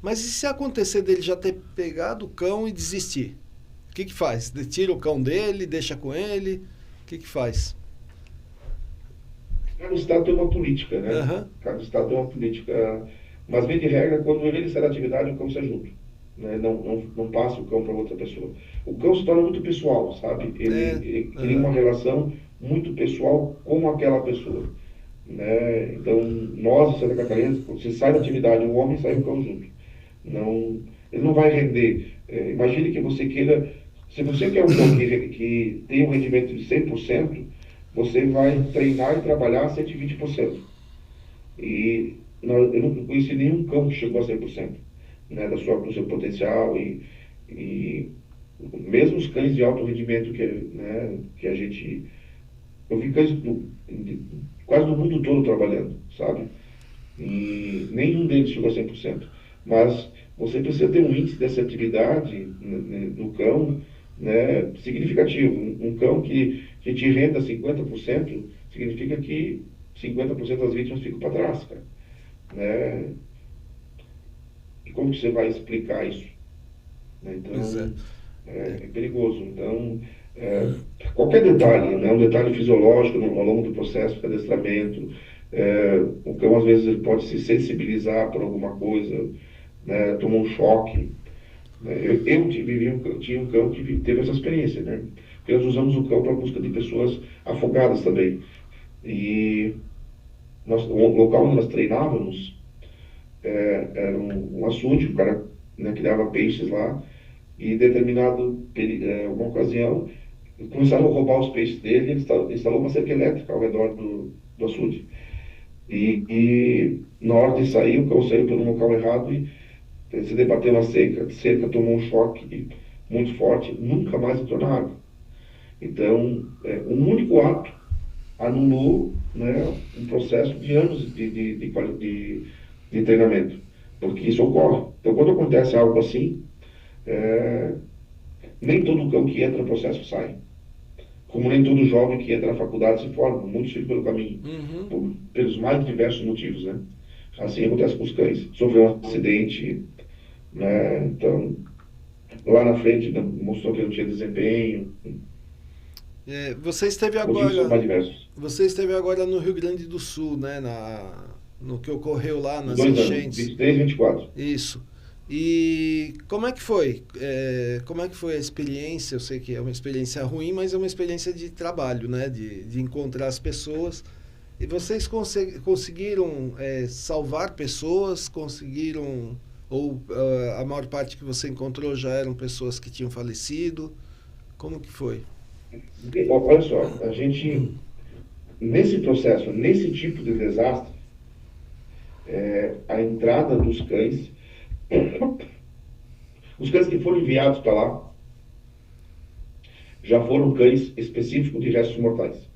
[SPEAKER 2] Mas e se acontecer dele já ter pegado o cão e desistir? O que faz? Tira o cão dele, deixa com ele? O que faz?
[SPEAKER 1] Cada estado tem uma política, né?
[SPEAKER 2] Uhum.
[SPEAKER 1] Cada estado tem uma política. Mas, vem de regra, quando ele sai da atividade, o cão sai junto. Né? Não passa o cão para outra pessoa. O cão se torna muito pessoal, sabe? Ele cria uma relação muito pessoal com aquela pessoa. Né? Então, nós, em Santa Catarina, você sai da atividade, o homem sai o cão junto. Ele não vai render. Imagine que você queira... Se você quer um cão que tem um rendimento de 100%, você vai treinar e trabalhar a 120%. E eu não conheci nenhum cão que chegou a 100%, né, do seu potencial. E mesmo os cães de alto rendimento que a gente... Eu vi cães quase do mundo todo trabalhando, sabe? E nenhum deles chegou a 100%. Mas você precisa ter um índice de assertividade no cão, né, significativo. Um cão que te renda 50%, significa que 50% das vítimas ficam para trás, cara. Né? E como que você vai explicar isso? Né? Então, é perigoso. Então, qualquer detalhe, né, um detalhe fisiológico ao longo do processo de adestramento, o cão às vezes ele pode se sensibilizar por alguma coisa, né, tomou um choque. Eu tinha um cão que teve essa experiência, né? Porque nós usamos o cão para busca de pessoas afogadas também. E o local onde nós treinávamos era um açude, o cara, né, criava peixes lá, e em uma ocasião, começaram a roubar os peixes dele, e ele instalou uma cerca elétrica ao redor do açude. E na hora de sair, o cão saiu pelo local errado e se debateu na cerca, tomou um choque muito forte, nunca mais entrou na água. Então, um único ato anulou, né, um processo de anos de treinamento, porque isso ocorre. Então, quando acontece algo assim, nem todo cão que entra no processo sai. Como nem todo jovem que entra na faculdade se forma, muitos ficam pelo caminho, pelos mais diversos motivos, né? Assim acontece com os cães. Sofreu um acidente, né? Então, lá na frente mostrou que não tinha desempenho.
[SPEAKER 2] Você esteve agora no Rio Grande do Sul, né? No que ocorreu lá nas enchentes.
[SPEAKER 1] 23 e 24.
[SPEAKER 2] Isso. E como é que foi? Como é que foi a experiência? Eu sei que é uma experiência ruim, mas é uma experiência de trabalho, né? De encontrar as pessoas. E vocês conseguiram salvar pessoas? Conseguiram... Ou a maior parte que você encontrou já eram pessoas que tinham falecido? Como que foi?
[SPEAKER 1] Olha só, a gente, nesse processo, nesse tipo de desastre, a entrada dos cães, os cães que foram enviados para lá, já foram cães específicos de restos mortais.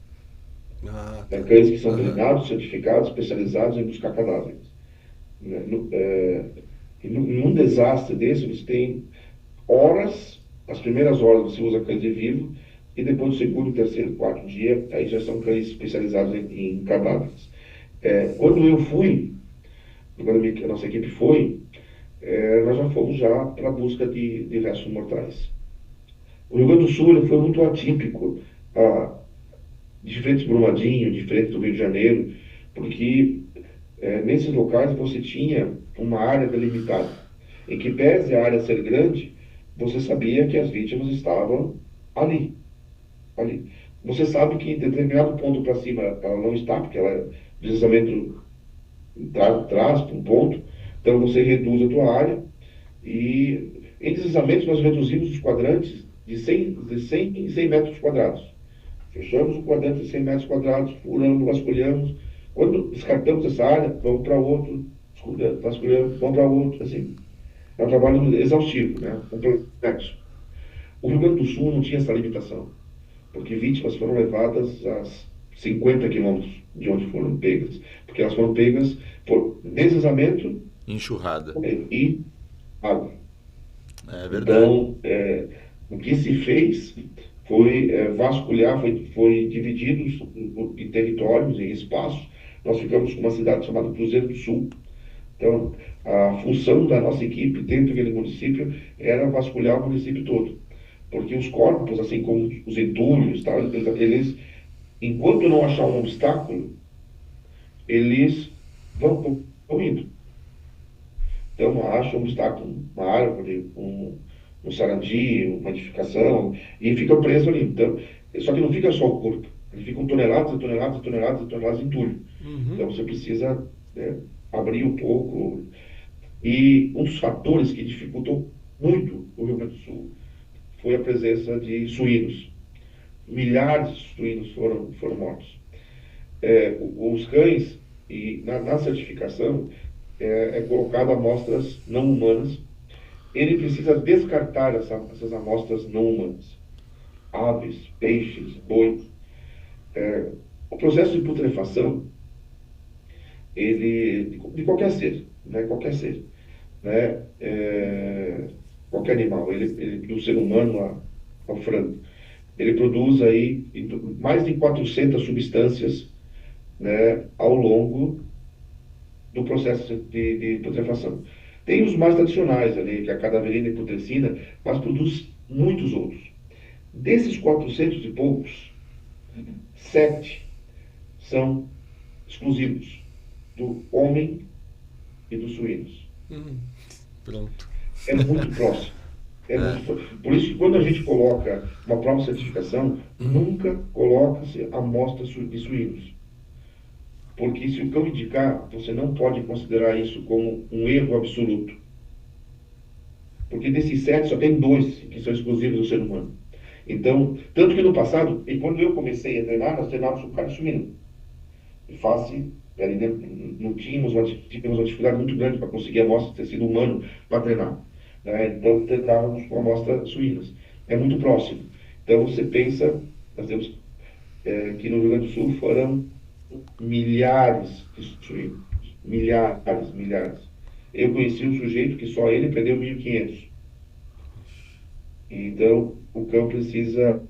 [SPEAKER 1] Cães que são treinados, certificados, especializados em buscar cadáveres. Num desastre desse, você tem horas, as primeiras horas você usa cães de vivo, e depois do segundo, terceiro, quarto dia, aí já são cães especializados em cadáveres. Quando eu fui, quando a nossa equipe foi, nós já fomos já para a busca de restos mortais. O Rio Grande do Sul ele foi muito atípico, diferente de Brumadinho, diferente do Rio de Janeiro, porque nesses locais você tinha uma área delimitada, em que pese a área ser grande, você sabia que as vítimas estavam ali. Você sabe que em determinado ponto para cima ela não está, porque ela é deslizamento traz para um ponto, então você reduz a tua área, e em deslizamentos nós reduzimos os quadrantes de 100 em 100 metros quadrados. Fechamos o quadrante de 100 metros quadrados, furamos, vasculhamos. Quando descartamos essa área, vamos para outro, vasculhamos, vamos para outro, assim. É um trabalho exaustivo, né? Complexo. O Rio Grande do Sul não tinha essa limitação. porque vítimas foram levadas a 50 quilômetros de onde foram pegas, porque elas foram pegas por deslizamento
[SPEAKER 3] Enxurrada.
[SPEAKER 1] e água.
[SPEAKER 3] É verdade.
[SPEAKER 1] Então, o que se fez foi vasculhar, foi divididos em territórios, em espaços. Nós ficamos com uma cidade chamada Cruzeiro do Sul. Então, a função da nossa equipe dentro daquele município era vasculhar o município todo. Porque os corpos, assim como os entulhos, tá, eles, enquanto não achar um obstáculo, eles vão indo. Então, acha um obstáculo, uma árvore, um sarandi, uma edificação, e fica preso ali. Então, só que não fica só o corpo, ele ficam toneladas e toneladas e toneladas e toneladas de entulho. Então, você precisa abrir um pouco. E um dos fatores que dificultou muito o Rio Grande do Sul foi a presença de suínos. Milhares de suínos foram mortos. Os cães, e na certificação, é colocado amostras não humanas. Ele precisa descartar essas amostras não humanas. Aves, peixes, boi. O processo de putrefação, de qualquer ser, né? Qualquer ser, né? Qualquer animal, do ser humano ao frango, ele produz aí mais de 400 substâncias, né, ao longo do processo de putrefação. Tem os mais tradicionais ali, que é a cadaverina e putrescina, mas produz muitos outros. Desses 400 e poucos, 7 são exclusivos do homem e dos suínos.
[SPEAKER 2] Pronto.
[SPEAKER 1] É muito próximo. Por isso que quando a gente coloca uma prova de certificação, nunca coloca-se amostra de suínos. Porque se o cão indicar, você não pode considerar isso como um erro absoluto. Porque desses 7 só tem 2 que são exclusivos do ser humano. Então, tanto que no passado, e quando eu comecei a treinar, nós treinávamos com carne suína. E face, não tínhamos uma dificuldade muito grande para conseguir amostra de tecido humano para treinar. Né? Então, treinávamos com amostras suínas. É muito próximo. Então, você pensa, nós temos que no Rio Grande do Sul foram milhares de suínos. Milhares. Eu conheci um sujeito que só ele prendeu 1.500. Então, o cão precisa...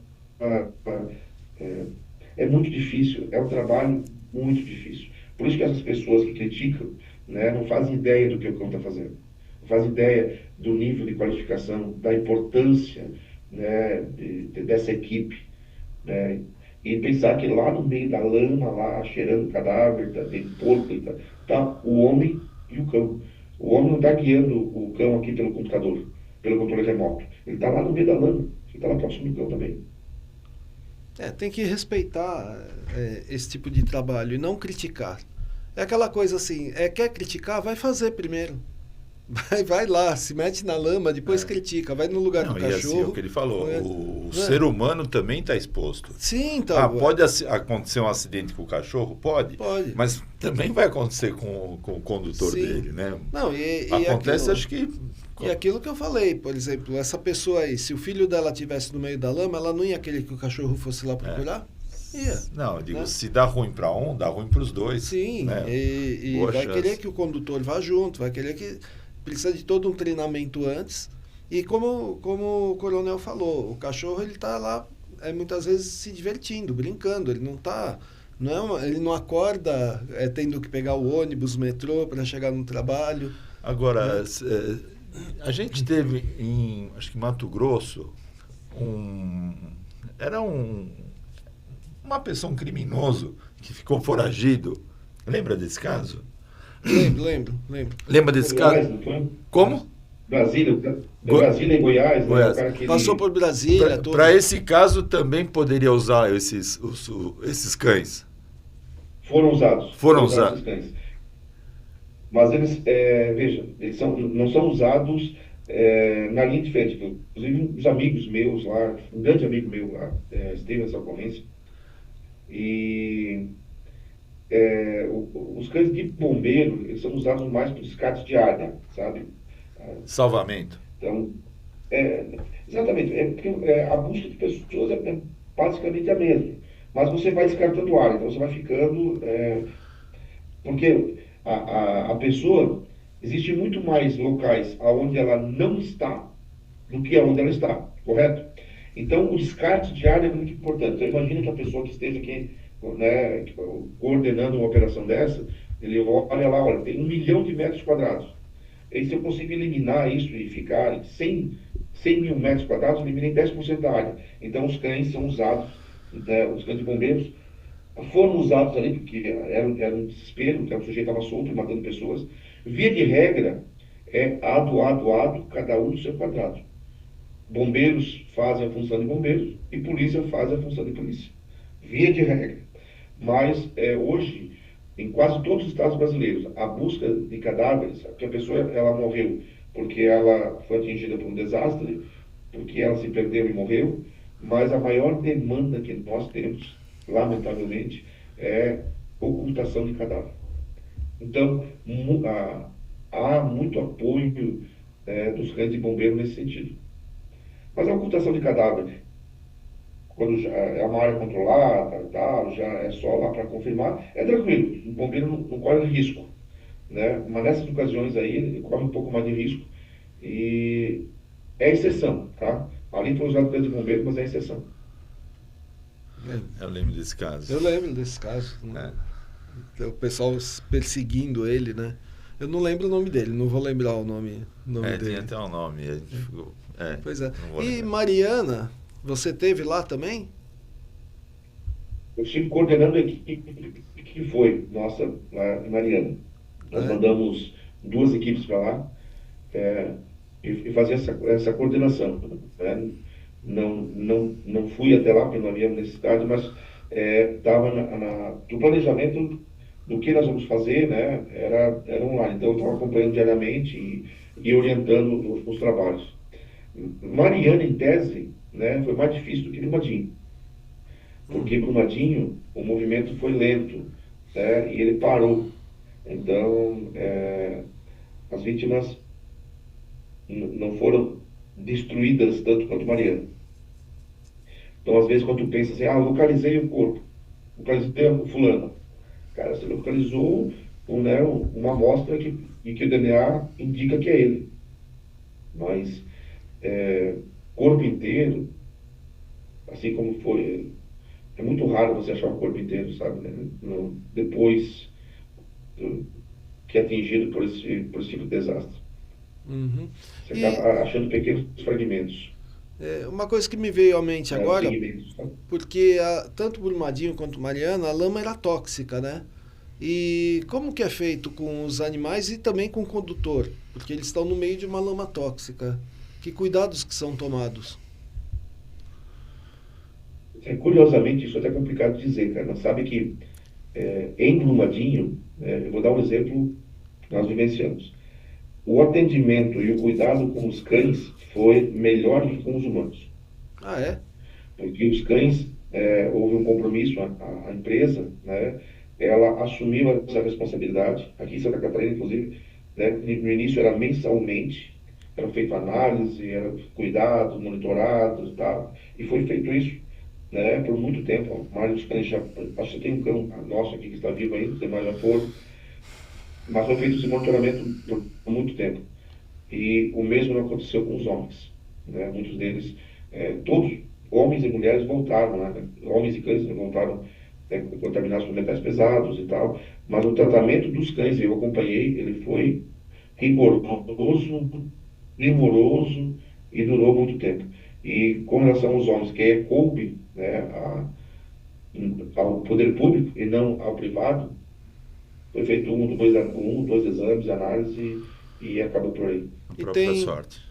[SPEAKER 1] é muito difícil, é um trabalho muito difícil. Por isso que essas pessoas que criticam, né, não fazem ideia do que o cão está fazendo. Não fazem ideia do nível de qualificação, da importância, né, dessa equipe. Né, e pensar que lá no meio da lama, lá cheirando cadáver, de porco, tá o homem e o cão. O homem não está guiando o cão aqui pelo computador, pelo controle remoto. Ele está lá no meio da lama, ele está lá próximo do cão também.
[SPEAKER 2] Tem que respeitar esse tipo de trabalho e não criticar. É aquela coisa assim, quer criticar, vai fazer primeiro. Vai lá, se mete na lama, depois critica, vai no lugar do cachorro.
[SPEAKER 3] E assim, é o que ele falou, o ser humano também está exposto.
[SPEAKER 2] Sim, então.
[SPEAKER 3] Pode acontecer um acidente com o cachorro? Pode. Mas também vai acontecer com o condutor dele, né?
[SPEAKER 2] Não,
[SPEAKER 3] acontece, acho que...
[SPEAKER 2] E aquilo que eu falei, por exemplo, essa pessoa aí, se o filho dela estivesse no meio da lama, ela não ia querer que o cachorro fosse lá procurar? Ia.
[SPEAKER 3] Não, eu digo, se dá ruim para um, dá ruim para os dois.
[SPEAKER 2] Sim,
[SPEAKER 3] né?
[SPEAKER 2] e vai querer que o condutor vá junto, vai querer que... Precisa de todo um treinamento antes. E como o coronel falou, o cachorro ele está lá muitas vezes se divertindo, brincando. Ele não tá, ele não acorda tendo que pegar o ônibus, o metrô para chegar no trabalho.
[SPEAKER 3] Agora, a gente teve acho que Mato Grosso, uma pessoa, um criminoso que ficou foragido. Lembra desse caso?
[SPEAKER 2] Lembro.
[SPEAKER 3] Lembra desse caso? Como?
[SPEAKER 1] Brasília e Goiás. Né?
[SPEAKER 2] Passou por Brasília.
[SPEAKER 3] Para esse caso também poderia usar esses cães?
[SPEAKER 1] Foram usados.
[SPEAKER 3] Esses
[SPEAKER 1] cães. Mas eles, veja, eles não são usados na linha de frente. Inclusive, os amigos meus lá, um grande amigo meu lá, esteve nessa ocorrência. E... os cães de bombeiro, eles são usados mais para descarte de área, sabe?
[SPEAKER 3] Salvamento.
[SPEAKER 1] Então, exatamente, porque a busca de pessoas basicamente a mesma. Mas você vai descartando área, então você vai ficando. Porque a pessoa, existe muito mais locais onde ela não está do que onde ela está, correto? Então, o descarte de área é muito importante. Então, imagina que a pessoa que esteja aqui, né, coordenando uma operação dessa, ele olha lá, olha, tem 1 milhão de metros quadrados. E se eu consigo eliminar isso e ficar em 100 mil metros quadrados, eu eliminei 10% da área. Então, os cães são usados, né, os cães de bombeiros foram usados ali, porque era um desespero, que o sujeito estava solto, matando pessoas. Via de regra, é ado, cada um no seu quadrado. Bombeiros fazem a função de bombeiros e polícia faz a função de polícia. Via de regra. Mas hoje, em quase todos os estados brasileiros, a busca de cadáveres, que a pessoa ela morreu porque ela foi atingida por um desastre, porque ela se perdeu e morreu, mas a maior demanda que nós temos, lamentavelmente, é ocultação de cadáver. Então, há muito apoio dos cães de bombeiro nesse sentido. Mas a ocultação de cadáver, quando já é uma área controlada, tal, já é só lá para confirmar, é tranquilo, o bombeiro não corre risco. Né? Mas nessas ocasiões aí, ele corre um pouco mais de risco e é exceção, tá? Ali foi usado pelo de bombeiro, mas é exceção.
[SPEAKER 3] Eu lembro desse caso.
[SPEAKER 2] Eu lembro desse caso. O pessoal perseguindo ele, né? Eu não lembro o nome dele, não vou lembrar o nome dele.
[SPEAKER 3] Tinha até um nome. A gente ficou,
[SPEAKER 2] pois é. E
[SPEAKER 3] lembrar.
[SPEAKER 2] Mariana, você teve lá também?
[SPEAKER 1] Eu estive coordenando a equipe que foi nossa lá em Mariana. Nós mandamos 2 equipes para lá e fazer essa coordenação. Né? Não fui até lá porque não havia necessidade, mas estava no planejamento do que nós vamos fazer, né? Era online. Então eu estava acompanhando diariamente e orientando os trabalhos. Mariana, em tese, né, foi mais difícil do que Brumadinho. Porque Brumadinho, o movimento foi lento, né, e ele parou. Então, as vítimas não foram destruídas tanto quanto Mariana. Então, às vezes, quando tu pensa assim, localizei o corpo, localizei o fulano. Cara, você localizou uma amostra que o DNA indica que é ele. Mas, corpo inteiro, assim como foi, é muito raro você achar um corpo inteiro, sabe? Né? Depois que é atingido por esse tipo de desastre.
[SPEAKER 2] Uhum.
[SPEAKER 1] Você acaba achando pequenos fragmentos.
[SPEAKER 2] Uma coisa que me veio à mente agora,
[SPEAKER 1] sabe?
[SPEAKER 2] porque tanto Brumadinho quanto Mariana, a lama era tóxica, né? E como que é feito com os animais e também com o condutor? Porque eles estão no meio de uma lama tóxica. Que cuidados que são tomados?
[SPEAKER 1] Curiosamente, isso é até complicado de dizer, cara. Nós sabe que em Brumadinho, eu vou dar um exemplo que nós vivenciamos. O atendimento e o cuidado com os cães foi melhor do que com os humanos.
[SPEAKER 2] Ah, é?
[SPEAKER 1] Porque os cães, houve um compromisso, a empresa, né, ela assumiu essa responsabilidade. Aqui em Santa Catarina, inclusive, né, no início era mensalmente, era feita análise, era cuidado, monitorado e tal, e foi feito isso, né, por muito tempo. Vários cães acho que tem um cão nosso aqui que está vivo ainda, os demais já foram, mas foi feito esse monitoramento por muito tempo. E o mesmo não aconteceu com os homens, né? Muitos deles, todos, homens e mulheres voltaram, né? Homens e cães voltaram contaminados por metais pesados e tal, mas o tratamento dos cães, eu acompanhei, ele foi rigoroso, primoroso e durou muito tempo. E com relação aos homens, que coube, né, ao poder público e não ao privado, foi feito dois exames de análise e acabou por aí.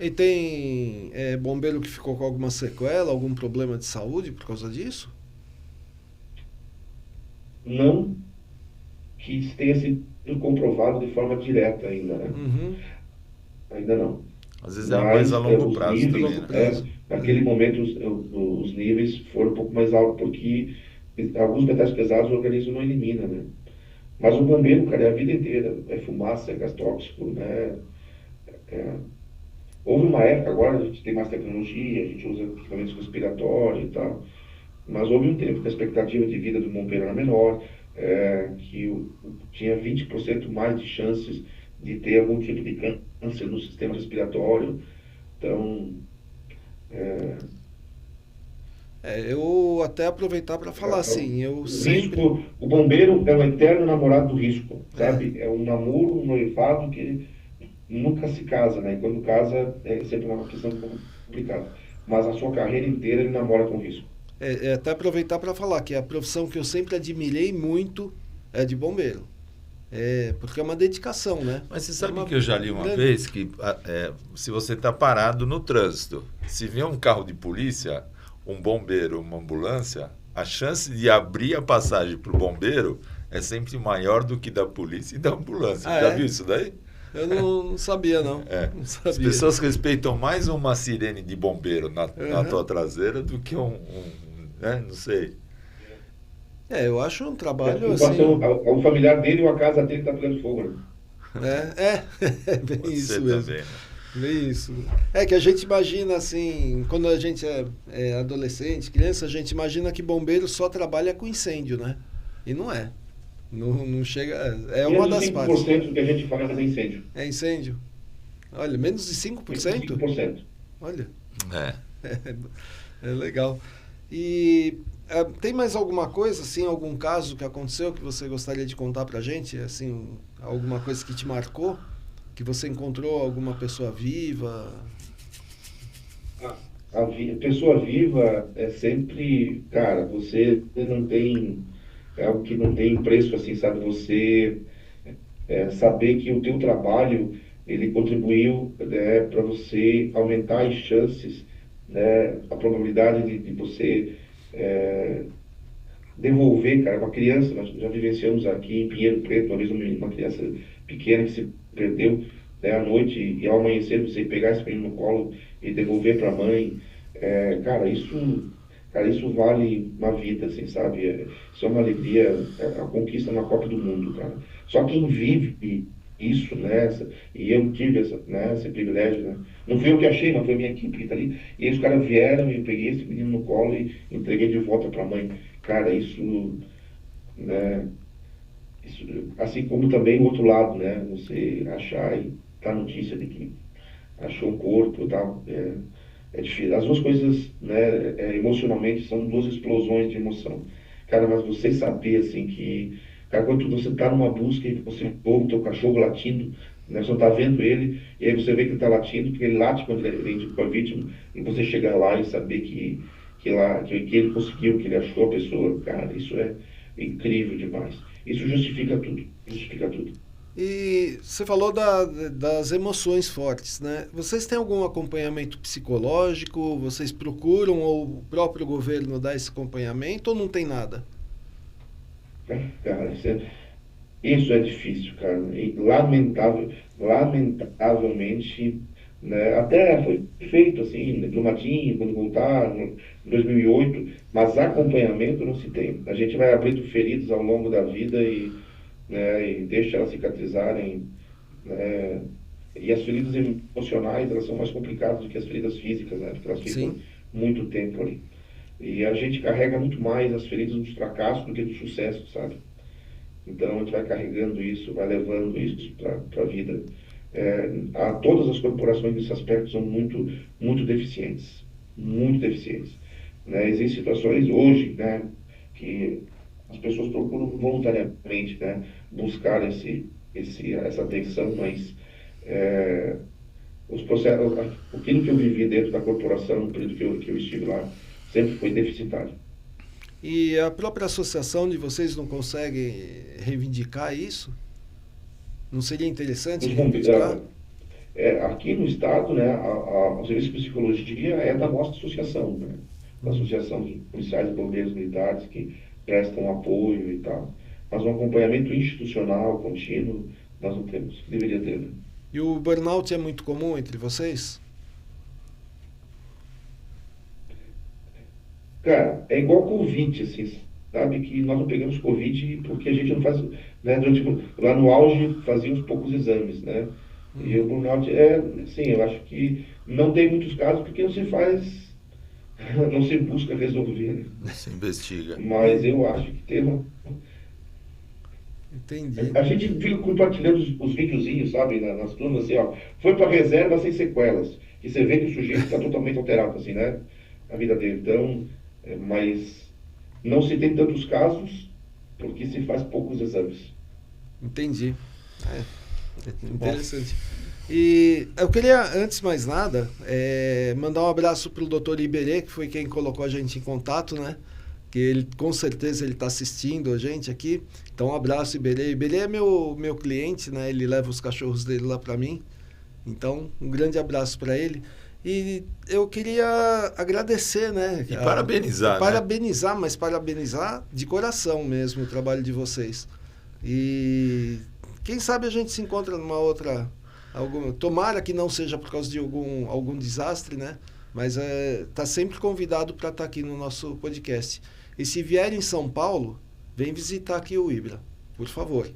[SPEAKER 2] E tem bombeiro que ficou com alguma sequela, algum problema de saúde por causa disso?
[SPEAKER 1] Não que tenha sido comprovado de forma direta ainda, né?
[SPEAKER 2] Uhum.
[SPEAKER 1] Ainda não.
[SPEAKER 3] Às vezes é uma coisa a longo prazo também, né?
[SPEAKER 1] Naquele momento os níveis foram um pouco mais altos, porque alguns metais pesados o organismo não elimina, né? Mas o bombeiro, cara, é a vida inteira. É fumaça, é gás tóxico, né? Houve uma época, agora a gente tem mais tecnologia, a gente usa equipamentos respiratórios e tal. Mas houve um tempo que a expectativa de vida do bombeiro era menor, tinha 20% mais de chances de ter algum tipo de câncer no sistema respiratório. Então,
[SPEAKER 2] eu até aproveitar para falar assim, eu
[SPEAKER 1] o
[SPEAKER 2] sempre...
[SPEAKER 1] risco, o bombeiro é um eterno namorado do risco, sabe? É um namoro, um noivado que nunca se casa, né? E quando casa é sempre uma questão complicada. Mas a sua carreira inteira ele namora com risco.
[SPEAKER 2] até aproveitar para falar que a profissão que eu sempre admirei muito é de bombeiro. Porque é uma dedicação, né?
[SPEAKER 3] Mas você sabe que eu já li uma vez que se você está parado no trânsito, se vier um carro de polícia, um bombeiro, uma ambulância, a chance de abrir a passagem para o bombeiro é sempre maior do que da polícia e da ambulância. Já viu isso daí?
[SPEAKER 2] Eu não sabia, não. Não sabia.
[SPEAKER 3] As pessoas respeitam mais uma sirene de bombeiro na tua traseira do que né? Não sei.
[SPEAKER 2] Eu acho um trabalho assim...
[SPEAKER 1] O familiar dele ou a casa dele está pegando fogo.
[SPEAKER 2] Né? Bem
[SPEAKER 3] Pode
[SPEAKER 2] isso
[SPEAKER 3] ser
[SPEAKER 2] mesmo.
[SPEAKER 3] também, né?
[SPEAKER 2] Bem isso. Que a gente imagina assim, quando a gente é adolescente, criança, a gente imagina que bombeiro só trabalha com incêndio, né? E não é. Não chega... É uma das partes.
[SPEAKER 1] 5% que a gente faz é incêndio.
[SPEAKER 2] É incêndio? Olha, menos de 5%?
[SPEAKER 1] 5%.
[SPEAKER 2] Olha.
[SPEAKER 3] É
[SPEAKER 2] Legal. E tem mais alguma coisa, assim, algum caso que aconteceu que você gostaria de contar pra gente? Assim, alguma coisa que te marcou? Que você encontrou alguma pessoa viva?
[SPEAKER 1] A pessoa viva é sempre, cara, você não tem, é algo que não tem preço, assim, sabe? Você saber que o teu trabalho, ele contribuiu, né, para você aumentar as chances, né, a probabilidade de você devolver, cara, uma criança, nós já vivenciamos aqui em Pinheiro Preto, uma vez uma criança pequena que se perdeu, né, à noite e ao amanhecer você pegar esse menino no colo e devolver para a mãe, cara, isso vale uma vida, assim, sabe? Isso é uma alegria, a conquista na Copa do Mundo, cara. Só quem vive isso, né? E eu tive esse privilégio, né? Não fui eu que achei, não foi a minha equipe que está ali. E aí os caras vieram e eu peguei esse menino no colo e entreguei de volta para a mãe. Cara, isso, né? Isso, assim como também o outro lado, né? Você achar e dar notícia de que achou um corpo e tal. É difícil. As duas coisas, né, emocionalmente, são duas explosões de emoção. Cara, mas você saber, assim, que... Cara, quando você está numa busca e você ouve o teu cachorro latindo, né, você não está vendo ele, e aí você vê que ele está latindo, porque ele late quando ele vem com a vítima, e você chegar lá e saber que ele conseguiu, que ele achou a pessoa, cara, isso é incrível demais. Isso justifica tudo, justifica tudo.
[SPEAKER 2] E você falou das emoções fortes, né? Vocês têm algum acompanhamento psicológico? Vocês procuram ou o próprio governo dá esse acompanhamento ou não tem nada?
[SPEAKER 1] Cara, isso é difícil, cara. E lamentavelmente, né, até foi feito assim, diplomatinho, quando voltar, em 2008, mas acompanhamento não se tem. A gente vai abrindo feridas ao longo da vida e deixa elas cicatrizarem, né? E as feridas emocionais, elas são mais complicadas do que as feridas físicas, né? Porque elas ficam muito tempo ali. E a gente carrega muito mais as feridas dos fracassos do que do sucesso, sabe? Então a gente vai carregando isso, vai levando isso para a vida. Todas as corporações nesse aspecto são muito, muito deficientes, né? Existem situações hoje, né, que as pessoas procuram voluntariamente, né, buscar essa atenção, mas os processos, aquilo que eu vivi dentro da corporação, no período que eu estive lá, sempre foi deficitário.
[SPEAKER 2] E a própria associação de vocês não consegue reivindicar isso? Não seria interessante reivindicar?
[SPEAKER 1] Aqui no estado, né, o serviço de psicologia é da nossa associação, né, da Associação de Policiais e Bombeiros Militares, que prestam apoio e tal. Mas um acompanhamento institucional, contínuo, nós não temos, deveria ter. Né?
[SPEAKER 2] E o burnout é muito comum entre vocês?
[SPEAKER 1] Cara, é igual Covid, assim, sabe? Que nós não pegamos Covid porque a gente não faz, né? Lá no auge fazíamos poucos exames, né? E o burnout assim, eu acho que não tem muitos casos porque não se faz não se busca resolver, né?
[SPEAKER 3] Se investiga.
[SPEAKER 1] Mas eu acho que tem uma...
[SPEAKER 2] Entendi.
[SPEAKER 1] A gente fica compartilhando os videozinhos, sabe, nas turmas, assim, ó, foi para reserva sem sequelas, que você vê que o sujeito está totalmente alterado, assim, né, a vida dele. Então, mas não se tem tantos casos, porque se faz poucos exames.
[SPEAKER 2] Entendi. Interessante. E eu queria, antes de mais nada, mandar um abraço para o Dr. Iberê, que foi quem colocou a gente em contato, né? Que ele, com certeza, ele está assistindo a gente aqui. Então, um abraço, Iberê. Iberê é meu cliente, né? Ele leva os cachorros dele lá para mim. Então, um grande abraço para ele. E eu queria agradecer, né?
[SPEAKER 3] E parabenizar,
[SPEAKER 2] parabenizar, né? Mas parabenizar de coração mesmo o trabalho de vocês. E quem sabe a gente se encontra numa outra... tomara que não seja por causa de algum desastre, né? Mas tá sempre convidado para estar aqui no nosso podcast. E se vier em São Paulo, vem visitar aqui o Ibra, por favor.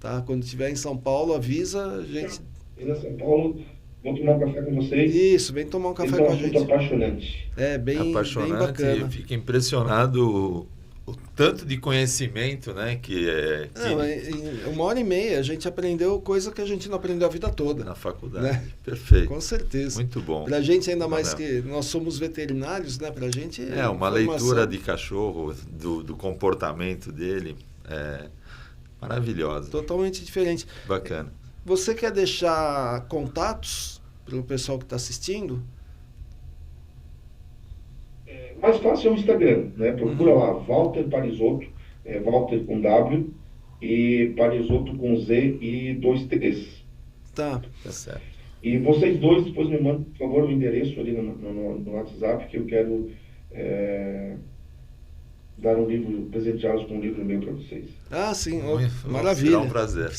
[SPEAKER 2] Tá? Quando estiver em São Paulo, avisa a gente...
[SPEAKER 1] Em São Paulo, vou tomar um café com vocês.
[SPEAKER 2] Isso, vem tomar um café com a gente.
[SPEAKER 1] É um assunto apaixonante.
[SPEAKER 2] Bem bacana.
[SPEAKER 3] Eu fico impressionado o tanto de conhecimento, né, que é...
[SPEAKER 2] Em 1h30 a gente aprendeu coisa que a gente não aprendeu a vida toda.
[SPEAKER 3] Na faculdade,
[SPEAKER 2] né?
[SPEAKER 3] Perfeito.
[SPEAKER 2] Com certeza.
[SPEAKER 3] Muito bom.
[SPEAKER 2] Pra gente, ainda mais que nós somos veterinários, né, pra gente...
[SPEAKER 3] uma leitura de cachorro, do comportamento dele, maravilhosa.
[SPEAKER 2] Totalmente diferente.
[SPEAKER 3] Bacana.
[SPEAKER 2] Você quer deixar contatos para o pessoal que está assistindo?
[SPEAKER 1] Mais fácil é o Instagram, né? Procura lá, Walter Parisotto, Walter com W e Parisotto com Z e 2 T's.
[SPEAKER 2] Tá
[SPEAKER 3] certo.
[SPEAKER 1] E vocês dois depois me mandem, por favor, o endereço ali no WhatsApp, que eu quero dar um livro, presenteá-los com um livro meu para vocês.
[SPEAKER 2] Ah, sim, maravilha.
[SPEAKER 3] Será um prazer,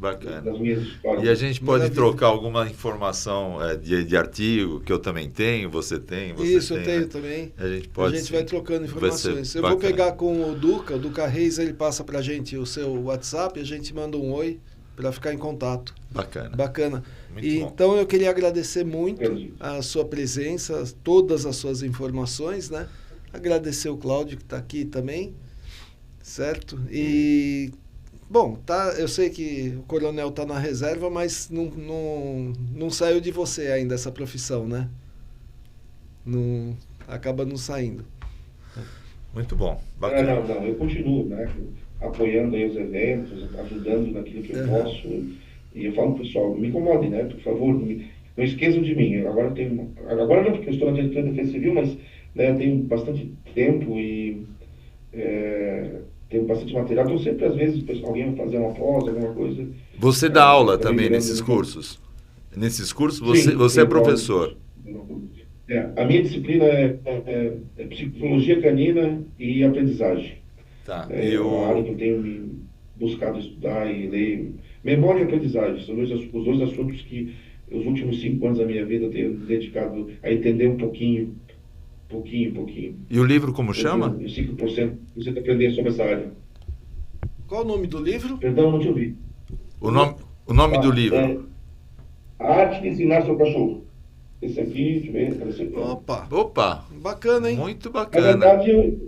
[SPEAKER 3] bacana.
[SPEAKER 1] Das minhas histórias.
[SPEAKER 3] E a gente pode trocar alguma informação de artigo, que eu também tenho, você tem,
[SPEAKER 2] Isso, eu tenho
[SPEAKER 3] né?
[SPEAKER 2] também.
[SPEAKER 3] A gente
[SPEAKER 2] vai trocando informações. Eu vou pegar com o Duca Reis, ele passa pra gente o seu WhatsApp, a gente manda um oi para ficar em contato. Bacana. Então eu queria agradecer muito a sua presença, todas as suas informações, né? Agradecer o Cláudio que está aqui também, certo? E, bom, eu sei que o coronel está na reserva, mas não saiu de você ainda essa profissão, né? Acaba não saindo.
[SPEAKER 3] Muito bom, bacana.
[SPEAKER 1] Não, eu continuo, né? Apoiando aí os eventos, ajudando naquilo que eu posso. E eu falo, pessoal, me incomodem, né? Por favor, não esqueçam de mim. Agora não, porque eu estou na diretoria da Defesa Civil, mas... tenho bastante tempo e tenho bastante material. Então, sempre, às vezes, alguém vai fazer uma pós, alguma coisa...
[SPEAKER 3] Você dá aula também nesses cursos? Nesses cursos você é professor?
[SPEAKER 1] A minha disciplina é psicologia canina e aprendizagem.
[SPEAKER 3] Tá.
[SPEAKER 1] É uma área que eu tenho me buscado estudar e ler. Memória e aprendizagem são os dois assuntos que os últimos 5 anos da minha vida eu tenho dedicado a entender um pouquinho.
[SPEAKER 3] E o livro como chama?
[SPEAKER 1] 5% você tem que aprender sobre essa área.
[SPEAKER 2] Qual o nome do livro?
[SPEAKER 1] Perdão, não te ouvi.
[SPEAKER 3] O nome do livro?
[SPEAKER 1] A Arte de Ensinar Seu Cachorro. Esse aqui, deixa eu ver, apareceu.
[SPEAKER 3] Opa!
[SPEAKER 2] Bacana, hein?
[SPEAKER 3] Muito bacana.
[SPEAKER 1] Na verdade,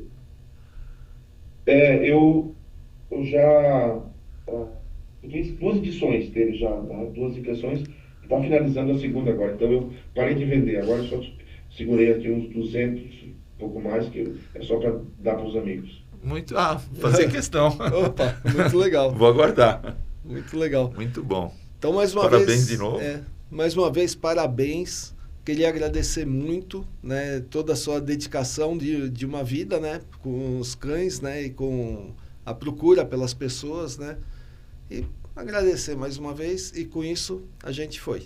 [SPEAKER 1] eu já fiz 2 edições dele já, 2 impressões. Está finalizando a segunda agora. Então eu parei de vender. Agora eu só segurei aqui uns 200, pouco mais, que é só para dar para os amigos.
[SPEAKER 3] Fazer questão.
[SPEAKER 2] Opa, muito legal.
[SPEAKER 3] Vou aguardar.
[SPEAKER 2] Muito legal.
[SPEAKER 3] Muito bom.
[SPEAKER 2] Então, mais uma
[SPEAKER 3] vez...
[SPEAKER 2] Parabéns
[SPEAKER 3] de novo.
[SPEAKER 2] Mais uma vez, parabéns. Queria agradecer muito, né, toda a sua dedicação de uma vida, né, com os cães, né, e com a procura pelas pessoas, né. E agradecer mais uma vez, e com isso a gente foi.